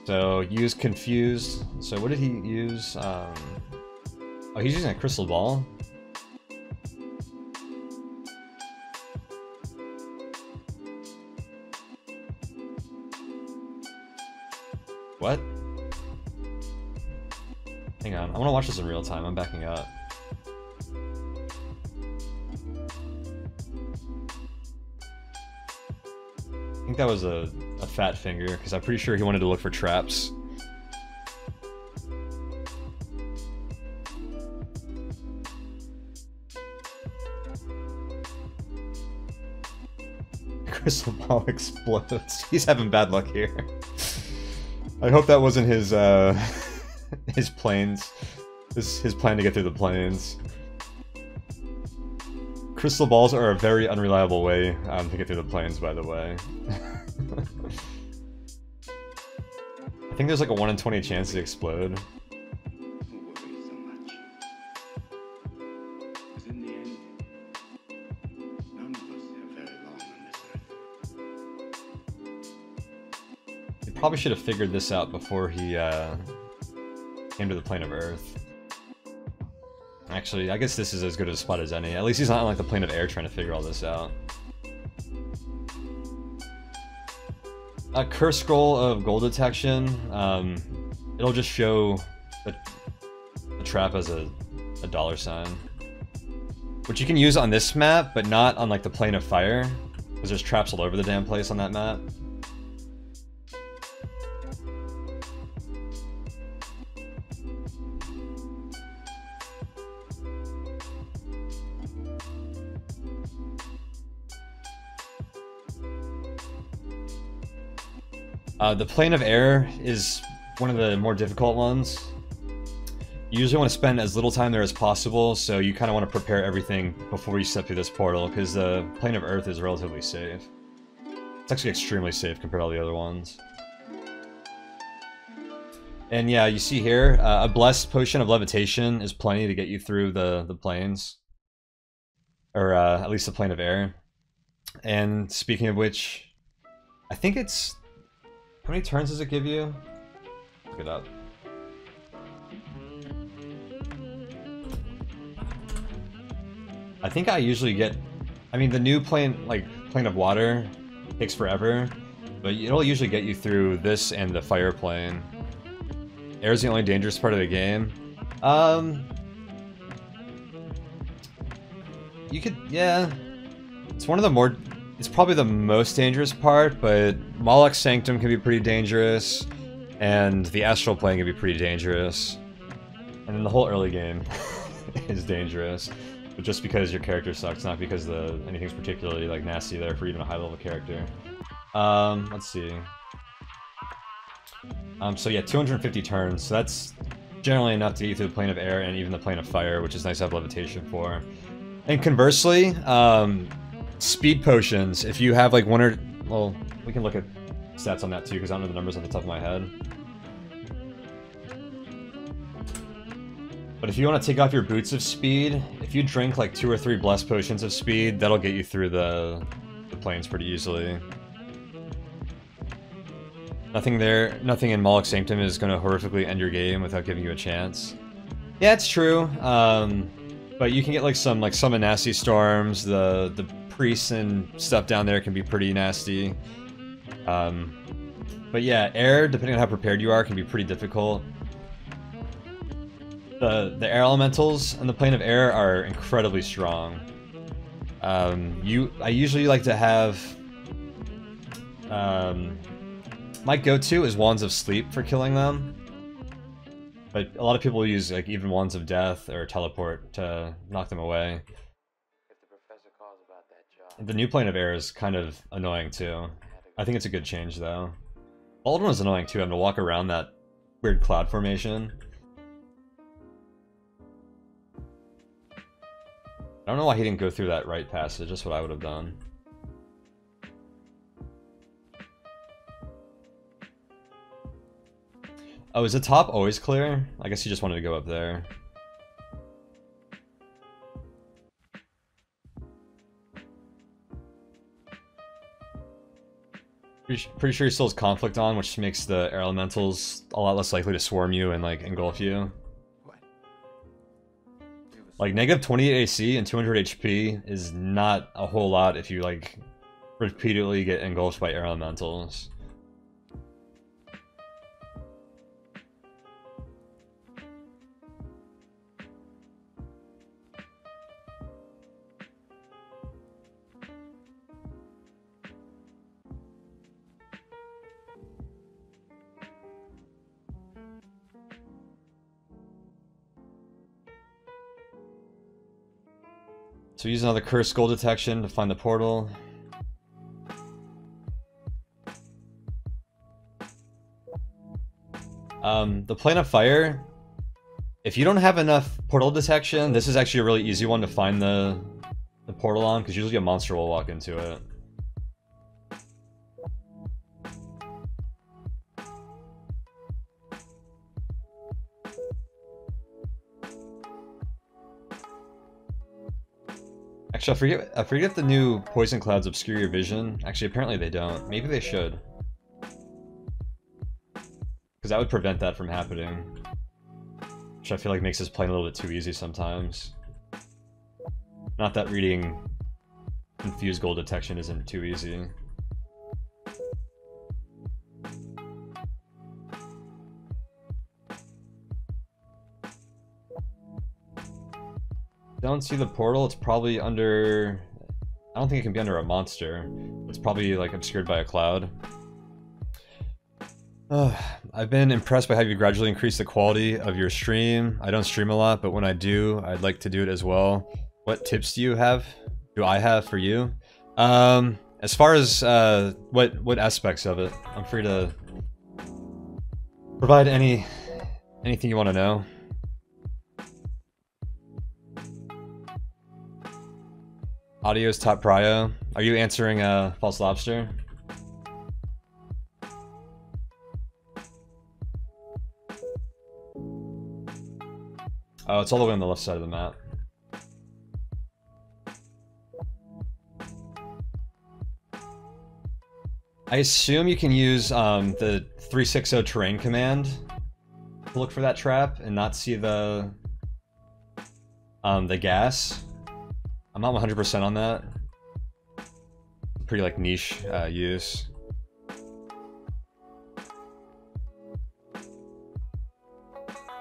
So use Confused. So what did he use? Oh, he's using a Crystal Ball. What? Hang on, I want to watch this in real time. I'm backing up. I think that was a fat finger, because I'm pretty sure he wanted to look for traps. Crystal Ball explodes. He's having bad luck here. I hope that wasn't his his planes. His plan to get through the planes. Crystal balls are a very unreliable way to get through the planes, by the way. I think there's like a 1 in 20 chance to explode. Don't worry so much. Because in the end, none of us have very long on this earth. He probably should have figured this out before he came to the plane of Earth. Actually, I guess this is as good a spot as any. At least he's not on like the plane of air trying to figure all this out. A curse scroll of gold detection. It'll just show the trap as a $sign, which you can use on this map, but not on like the plane of fire, because there's traps all over the damn place on that map. The plane of air is one of the more difficult ones. You usually want to spend as little time there as possible, so you kind of want to prepare everything before you step through this portal, because the plane of earth is relatively safe. It's actually extremely safe compared to all the other ones. And yeah, you see here, a blessed potion of levitation is plenty to get you through the planes. Or at least the plane of air. And speaking of which, I think it's... How many turns does it give you? Look it up. I think I usually get... I mean, the new plane of water takes forever, but it'll usually get you through this and the fire plane. Air's the only dangerous part of the game. You could... Yeah. It's one of the more... It's probably the most dangerous part, but Moloch's Sanctum can be pretty dangerous, and the Astral Plane can be pretty dangerous. And then the whole early game is dangerous, but just because your character sucks, not because anything's particularly like nasty there for even a high-level character. Let's see. So yeah, 250 turns, so that's generally enough to get you through the plane of air and even the plane of fire, which is nice to have levitation for. And conversely, speed potions, if you have like one or... Well, we can look at stats on that too, because I don't know the numbers off the top of my head. But if you want to take off your boots of speed, if you drink like 2 or 3 blessed potions of speed, that'll get you through the planes pretty easily. Nothing in Moloch's Sanctum is going to horrifically end your game without giving you a chance. Yeah, it's true. But you can get like some summon nasty storms. The priests and stuff down there can be pretty nasty. But yeah, air, depending on how prepared you are, can be pretty difficult. The air elementals and the plane of air are incredibly strong. I usually like to have... my go-to is Wands of Sleep for killing them. But a lot of people use like even Wands of Death or Teleport to knock them away. If the professor calls about that job. The new plane of air is kind of annoying too. I think it's a good change though. Old one was annoying too, having to walk around that weird cloud formation. I don't know why he didn't go through that right passage, just what I would have done. Oh, is the top always clear? I guess he just wanted to go up there. Pretty sure he still has conflict on, which makes the air elementals a lot less likely to swarm you and like engulf you. Like negative 28 AC and 200 HP is not a whole lot if you like repeatedly get engulfed by air elementals. So use another Cursed Skull detection to find the portal. The Plane of Fire, if you don't have enough portal detection, this is actually a really easy one to find the portal on, because usually a monster will walk into it. Actually, I forget if the new poison clouds obscure your vision. Actually, apparently they don't. Maybe they should. Because that would prevent that from happening. Which I feel like makes this plane a little bit too easy sometimes. Not that reading Confused Gold Detection isn't too easy. don't see the portal, it's probably under... I don't think it can be under a monster. It's probably like obscured by a cloud. I've been impressed by how you gradually increase the quality of your stream. I don't stream a lot, but when I do, I'd like to do it as well. What tips do I have for you? As far as what aspects of it, I'm free to provide anything you want to know. Audio's top prio. Are you answering False Lobster? Oh, it's all the way on the left side of the map. I assume you can use the 360 terrain command to look for that trap and not see the gas. I'm not 100% on that. Pretty like niche use.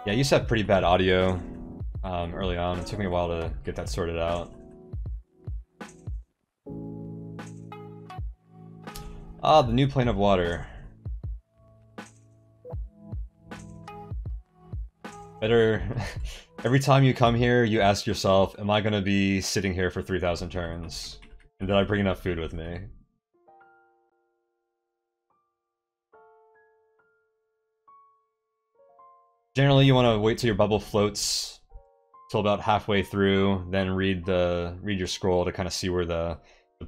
Yeah, I used to have pretty bad audio early on. It took me a while to get that sorted out. Ah, the new plane of water. Better... Every time you come here, you ask yourself, am I gonna be sitting here for 3,000 turns? And did I bring enough food with me? Generally, you want to wait till your bubble floats till about halfway through, then read your scroll to kind of see where the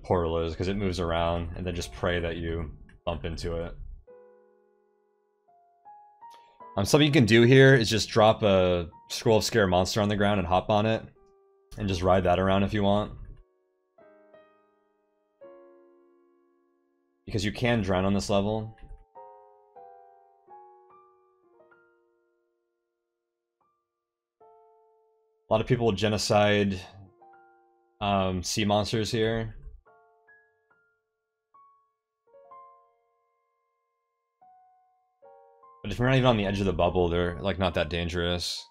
portal is, because it moves around, and then just pray that you bump into it. Something you can do here is just drop a Scroll of Scare monster on the ground and hop on it, and just ride that around if you want. Because you can drown on this level. A lot of people genocide sea monsters here. But if you're not even on the edge of the bubble, they're like not that dangerous.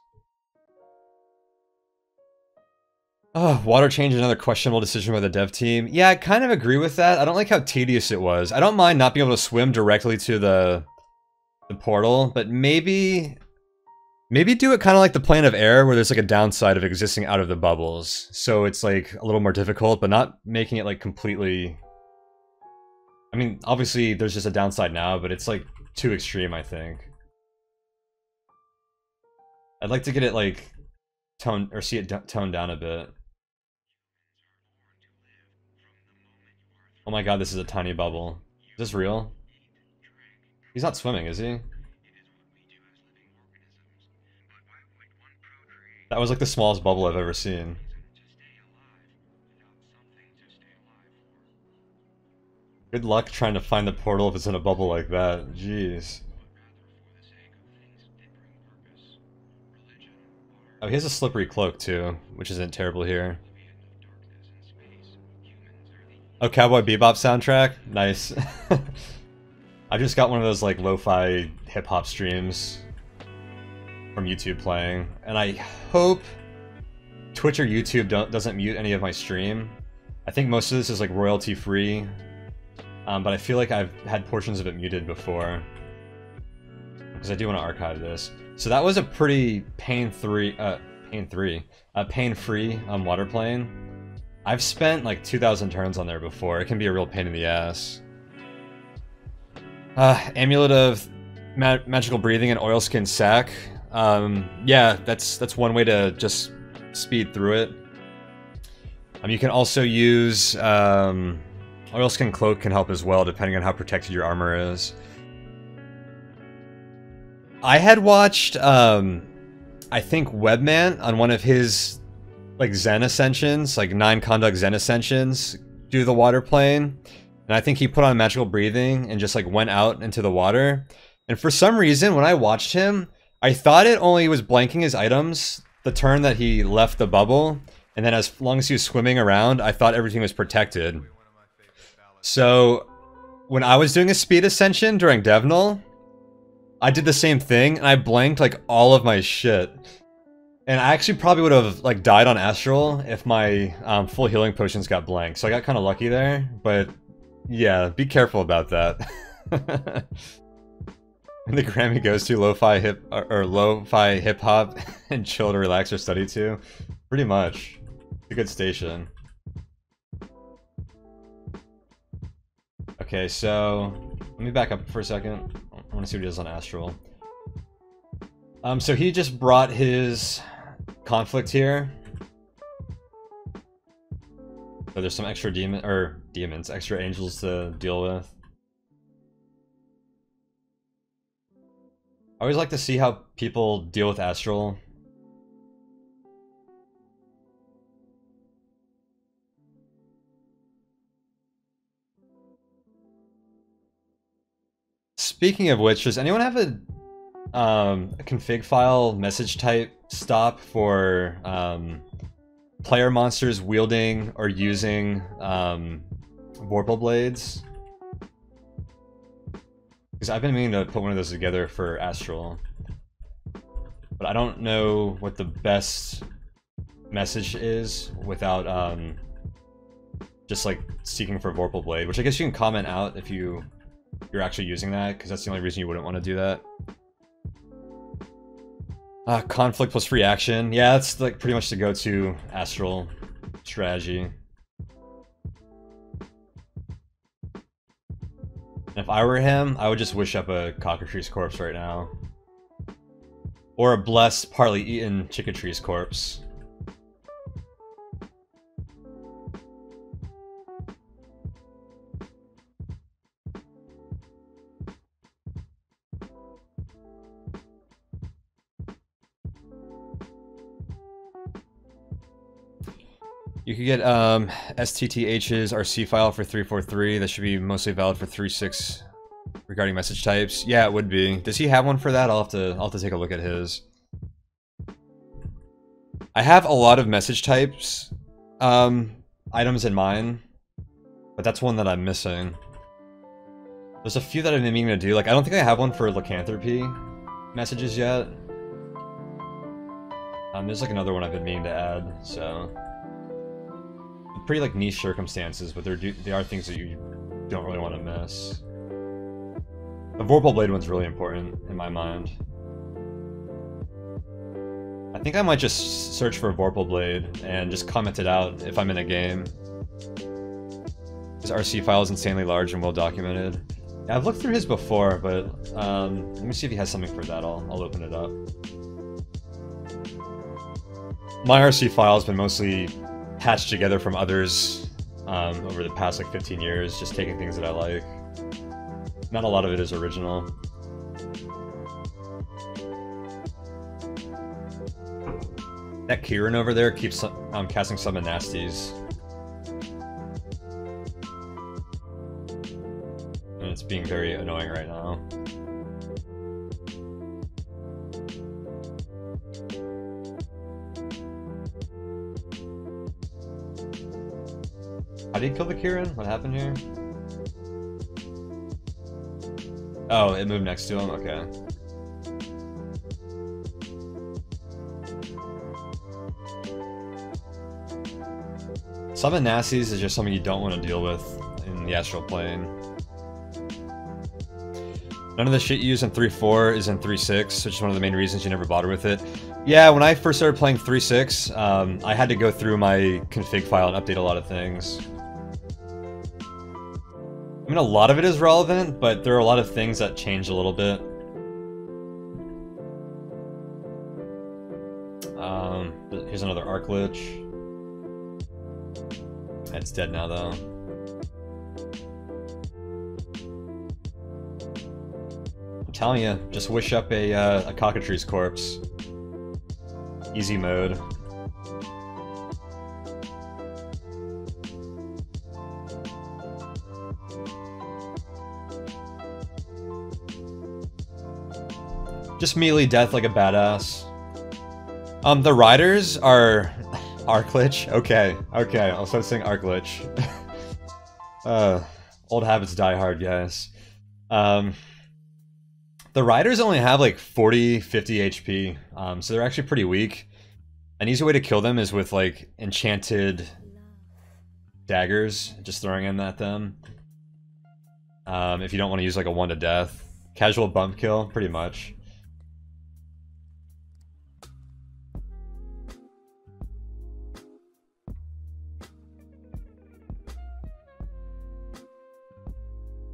Oh, water change is another questionable decision by the dev team. Yeah, I kind of agree with that. I don't like how tedious it was. I don't mind not being able to swim directly to the portal, but maybe do it kind of like the plane of air, where there's like a downside of existing out of the bubbles. So it's like a little more difficult, but not making it like completely... I mean, obviously there's just a downside now, but it's like too extreme, I think. I'd like to get it like toned, or see it toned down a bit. Oh my god, this is a tiny bubble. Is this real? He's not swimming, is he? That was like the smallest bubble I've ever seen. Good luck trying to find the portal if it's in a bubble like that. Jeez. Oh, he has a slippery cloak too, which isn't terrible here. Oh, Cowboy Bebop soundtrack? Nice. I just got one of those like lo-fi hip-hop streams from YouTube playing, and I hope Twitch or YouTube doesn't mute any of my stream. I think most of this is like royalty free, but I feel like I've had portions of it muted before, because I do want to archive this. So that was a pretty pain-free water plane. I've spent like 2,000 turns on there before. It can be a real pain in the ass. Amulet of Magical Breathing and Oilskin Sack. Yeah, that's one way to just speed through it. You can also use Oilskin Cloak can help as well, depending on how protected your armor is. I had watched, I think Webman on one of his like Zen Ascensions, like 9 Conduct Zen Ascensions, do the water plane, and I think he put on Magical Breathing and just like went out into the water. And for some reason, when I watched him, I thought it only was blanking his items the turn that he left the bubble, and then as long as he was swimming around, I thought everything was protected. So when I was doing a speed ascension during Devnal, I did the same thing, and I blanked like all of my shit. And I actually probably would have like died on Astral if my full healing potions got blank. So I got kind of lucky there, but yeah, be careful about that. And the Grammy goes to lo-fi hip hop and chill to relax or study to. Pretty much. It's a good station. Okay, so let me back up for a second. I want to see what he does on Astral. So he just brought his conflict here. So there's some extra demons, extra angels to deal with. I always like to see how people deal with Astral. Speaking of which, does anyone have a config file message type stop for player monsters wielding or using Vorpal Blades? Because I've been meaning to put one of those together for Astral. But I don't know what the best message is without just like seeking for Vorpal Blade, which I guess you can comment out if you're actually using that, because that's the only reason you wouldn't want to do that. Conflict plus free action. Yeah, that's like pretty much the go-to Astral strategy. If I were him, I would just wish up a Cockatrice corpse right now. Or a blessed, partly eaten Chickatrice corpse. You could get STTH's RC file for 343. That should be mostly valid for 3.6 regarding message types. Yeah, it would be. Does he have one for that? I'll have to take a look at his. I have a lot of message types items in mine, but that's one that I'm missing. There's a few that I've been meaning to do. Like, I don't think I have one for lycanthropy messages yet. There's like another one I've been meaning to add, so. Pretty like niche circumstances, but they are things that you don't really want to miss. The Vorpal Blade one's really important in my mind. I think I might just search for a Vorpal Blade and just comment it out if I'm in a game. His RC file is insanely large and well documented. Yeah, I've looked through his before, but let me see if he has something for that. I'll open it up. My RC file has been mostly patched together from others over the past like 15 years, just taking things that I like. Not a lot of it is original. That Kieran over there keeps casting Summon Nasties. And it's being very annoying right now. How did he kill the Kieran? What happened here? Oh, it moved next to him? Okay. Summon Nasties is just something you don't want to deal with in the astral plane. None of the shit you use in 3.4 is in 3.6, which is one of the main reasons you never bother with it. Yeah, when I first started playing 3.6, I had to go through my config file and update a lot of things. I mean, a lot of it is relevant, but there are a lot of things that change a little bit. Here's another Arc Lich. It's dead now, though. I'm telling you, just wish up a Cockatrice corpse. Easy mode. Just melee death like a badass. The riders are Arc Lich? Okay, okay, I'll start saying Arc Lich. Old habits die hard, guys. The riders only have like 40, 50 HP, so they're actually pretty weak. An easy way to kill them is with like enchanted daggers, just throwing them at them. If you don't want to use like a 1 to death. Casual bump kill, pretty much.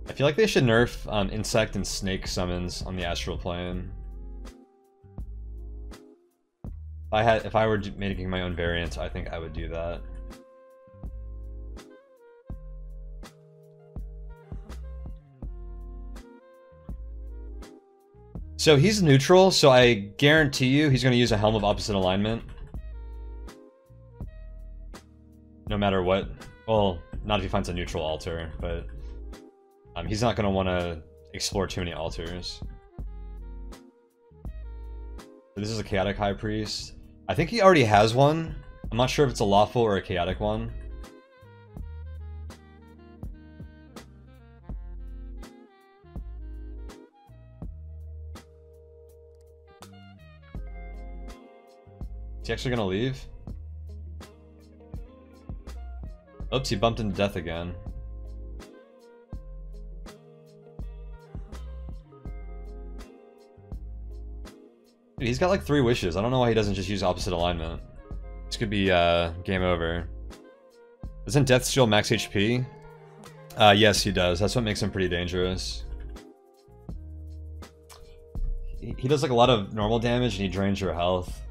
I feel like they should nerf insect and snake summons on the astral plane. If I were making my own variant, I think I would do that. So he's neutral, so I guarantee you he's going to use a Helm of Opposite Alignment. No matter what. Well, not if he finds a neutral altar, but he's not going to want to explore too many altars. This is a Chaotic High Priest. I think he already has one. I'm not sure if it's a lawful or a chaotic one. Is he actually gonna leave? Oops, he bumped into death again. Dude, he's got like 3 wishes. I don't know why he doesn't just use opposite alignment. This could be game over. Doesn't death steal max HP? Yes, he does. That's what makes him pretty dangerous. He does like a lot of normal damage and he drains your health.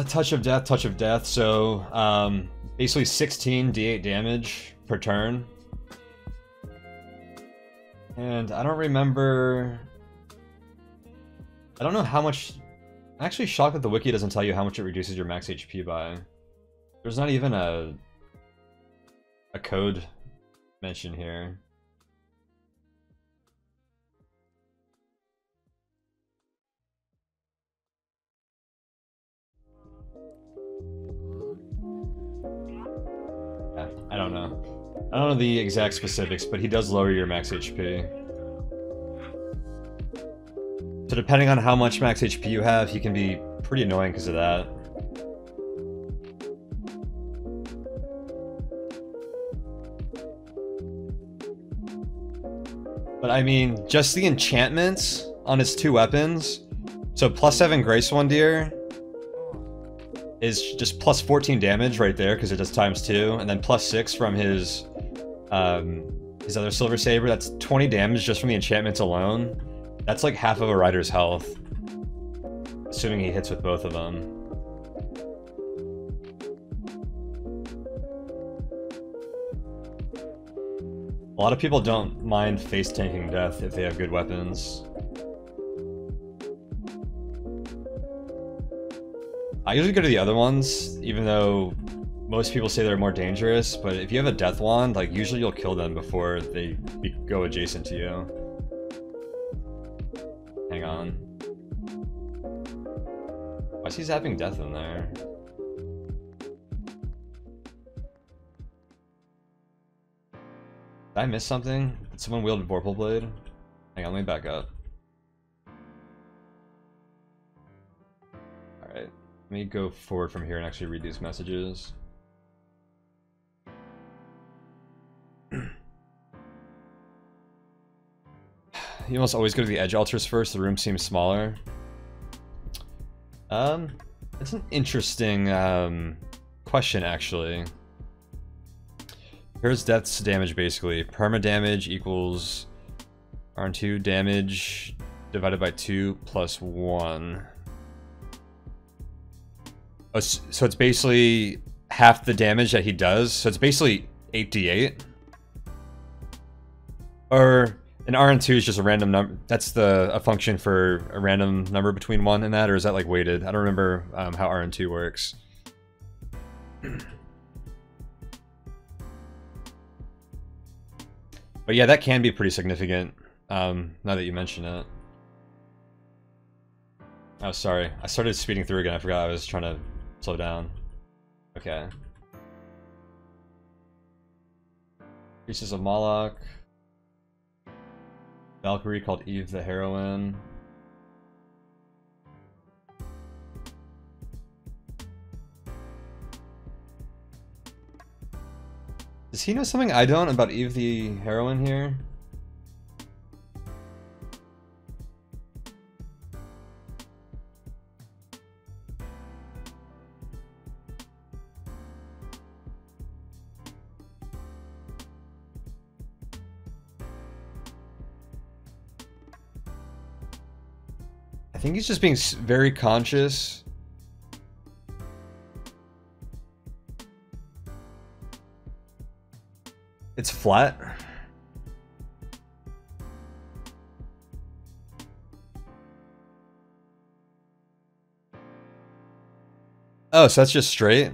Touch of death, touch of death. So, basically 16 d8 damage per turn. And I don't remember... I don't know how much... I'm actually shocked that the wiki doesn't tell you how much it reduces your max HP by. There's not even a code mentioned here. I don't know. I don't know the exact specifics, but he does lower your max HP. So depending on how much max HP you have, he can be pretty annoying because of that. But I mean, just the enchantments on his 2 weapons. So +7 Grace Wonder is just +14 damage right there because it does ×2, and then +6 from his other Silver Saber. That's 20 damage just from the enchantments alone. That's like half of a rider's health, assuming he hits with both of them. A lot of people don't mind face tanking death if they have good weapons. I usually go to the other ones, even though most people say they're more dangerous, but if you have a death wand, like, usually you'll kill them before they go adjacent to you. Hang on. Why is he zapping death in there? Did I miss something? Did someone wield a Vorpal Blade? Hang on, let me back up. Alright. Let me go forward from here and actually read these messages. You almost always go to the edge altars first, the room seems smaller. It's an interesting question, actually. Here's death's damage, basically. Perma damage equals R2 damage divided by 2 plus 1. Oh, so it's basically half the damage that he does. So it's basically 8d8. Or an RN2 is just a random number. That's a function for a random number between 1 and that, or is that like weighted? I don't remember how RN2 works. But yeah, that can be pretty significant, now that you mention it. Oh, sorry. I started speeding through again. I forgot I was trying to slow down. Okay. Priestess of Moloch. Valkyrie called Eve the Heroine. Does he know something I don't about Eve the Heroine here? I think he's just being very conscious. It's flat. Oh, so that's just straight?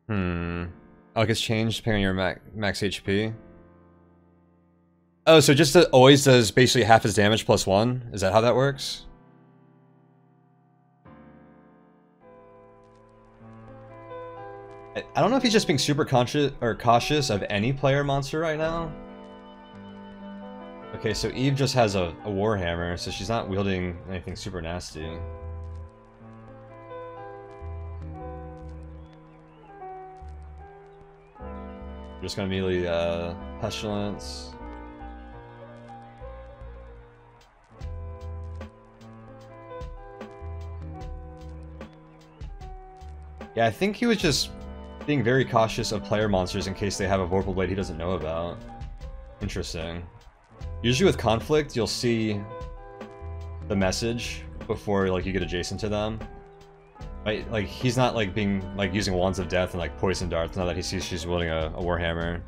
Oh, it gets changed depending on your max HP. Oh, so just always does basically half his damage plus 1? Is that how that works? I don't know if he's just being super conscious or cautious of any player monster right now. Okay, so Eve just has a Warhammer, so she's not wielding anything super nasty. Just gonna immediately Pestilence. Yeah, I think he was just being very cautious of player monsters in case they have a Vorpal Blade he doesn't know about. Interesting. Usually with conflict, you'll see the message before like you get adjacent to them. Like he's not like being like using Wands of Death and like Poison Darts now that he sees she's wielding a Warhammer.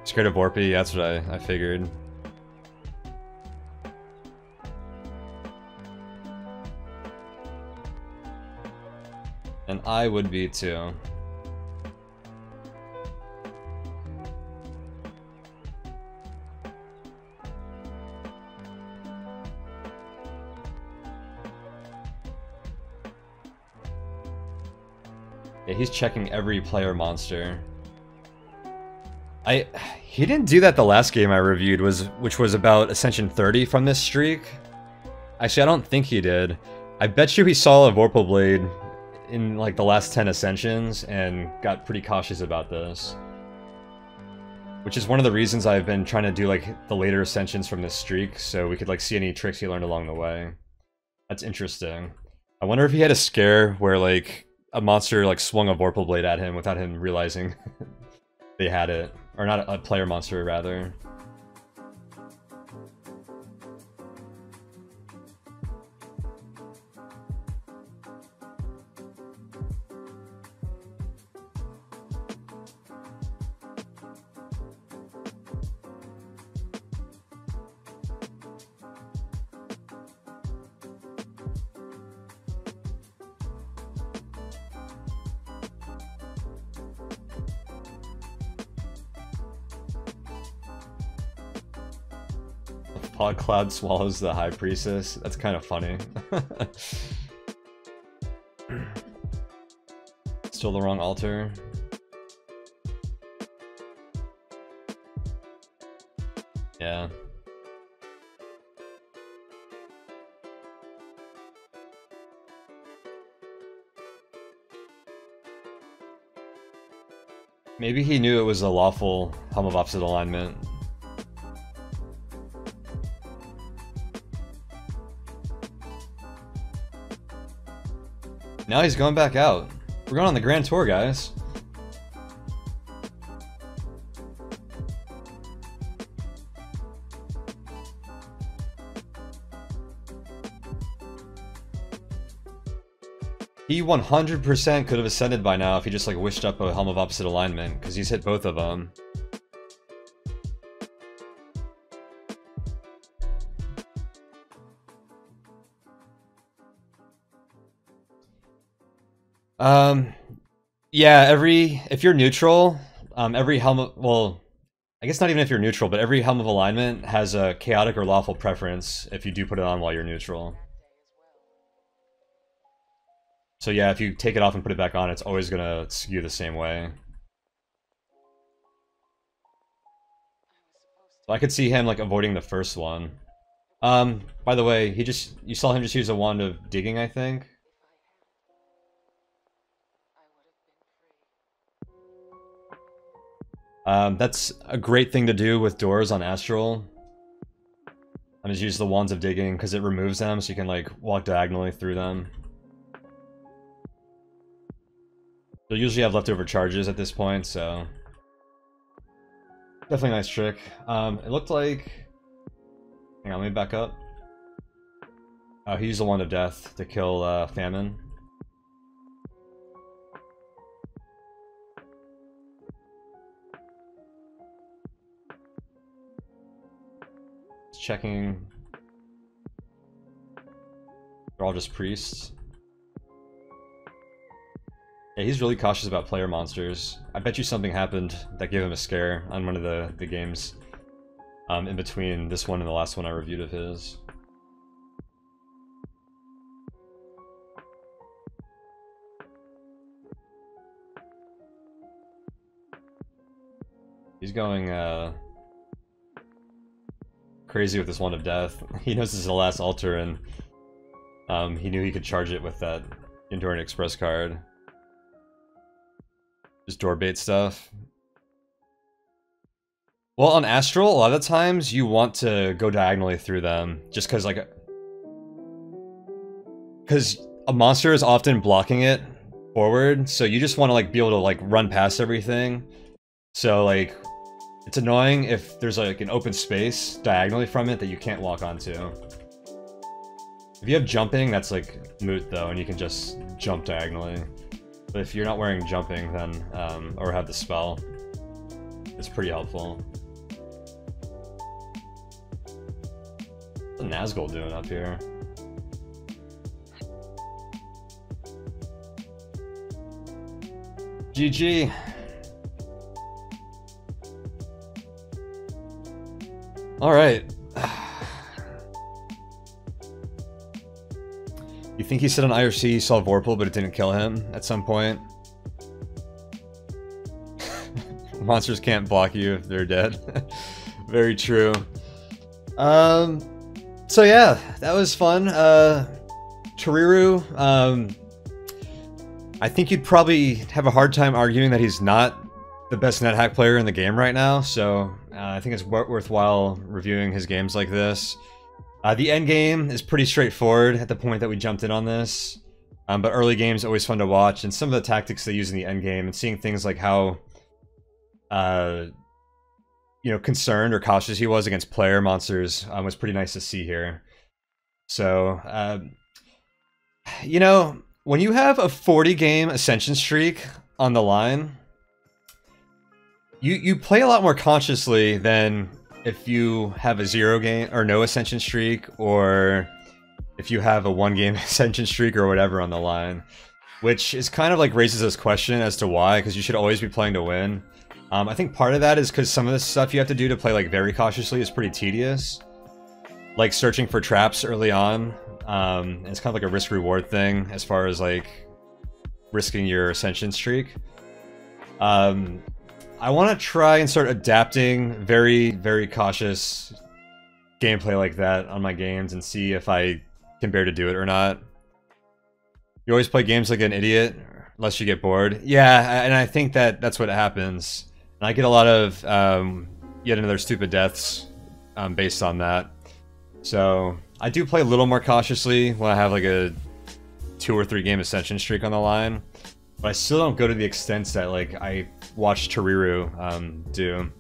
Scared of Vorpy, that's what I figured. And I would be too. Yeah, he's checking every player monster. He didn't do that the last game I reviewed, which was about Ascension 30 from this streak. Actually, I don't think he did. I bet you he saw a Vorpal Blade in like the last 10 Ascensions and got pretty cautious about this. Which is one of the reasons I've been trying to do like the later Ascensions from this streak, so we could like see any tricks he learned along the way. That's interesting. I wonder if he had a scare where like a monster like swung a Vorpal Blade at him without him realizing they had it. Or not a player monster, rather. Pod Cloud swallows the High Priestess. That's kind of funny. Still the wrong altar. Yeah. Maybe he knew it was a lawful Helm of Opposite Alignment. Now he's going back out. We're going on the Grand Tour, guys. He 100% could have ascended by now if he just like wished up a Helm of Opposite Alignment, because he's hit both of them. Yeah, if you're neutral, every Helm of, well, I guess not even if you're neutral, but every Helm of Alignment has a chaotic or lawful preference if you do put it on while you're neutral. So yeah, if you take it off and put it back on, it's always gonna skew the same way. So I could see him like avoiding the first one. By the way, you saw him just use a wand of digging, I think. That's a great thing to do with doors on Astral. I just use the wands of digging because it removes them, so you can like walk diagonally through them. You'll usually have leftover charges at this point, so definitely a nice trick. It looked like, hang on, let me back up. Oh, he used the wand of death to kill Famine. Checking. They're all just priests. Yeah, he's really cautious about player monsters. I bet you something happened that gave him a scare on one of the games in between this one and the last one I reviewed of his. He's going crazy with this Wand of Death. He knows this is the last altar, and he knew he could charge it with that Enduring Express card. Just door bait stuff. Well, on Astral, a lot of the times you want to go diagonally through them, just because like, because a monster is often blocking it forward, so you just want to like be able to like run past everything. So like, it's annoying if there's like an open space diagonally from it that you can't walk onto. If you have jumping, that's like moot though, and you can just jump diagonally. But if you're not wearing jumping, then or have the spell, it's pretty helpful. What's Nazgul doing up here? GG. All right. You think he said on IRC he saw Vorpal, but it didn't kill him at some point? Monsters can't block you if they're dead. Very true. So yeah, that was fun. Tariru, I think you'd probably have a hard time arguing that he's not the best NetHack player in the game right now, so I think it's worthwhile reviewing his games like this. The end game is pretty straightforward at the point that we jumped in on this, but early games always fun to watch, and some of the tactics they use in the end game, and seeing things like how, you know, concerned or cautious he was against player monsters was pretty nice to see here. So, you know, when you have a 40-game Ascension streak on the line, you play a lot more consciously than if you have a 0-game or no Ascension streak, or if you have a 1-game Ascension streak or whatever on the line, which is kind of like raises this question as to why, because you should always be playing to win. I think part of that is because some of the stuff you have to do to play like very cautiously is pretty tedious, like searching for traps early on. It's kind of like a risk-reward thing as far as like risking your Ascension streak. I want to try and start adapting very, very cautious gameplay like that on my games and see if I can bear to do it or not. You always play games like an idiot, unless you get bored. Yeah, and I think that that's what happens. And I get a lot of yet another stupid deaths based on that. So I do play a little more cautiously when I have like a 2 or 3 game Ascension streak on the line. But I still don't go to the extents that like I watched Tariru do.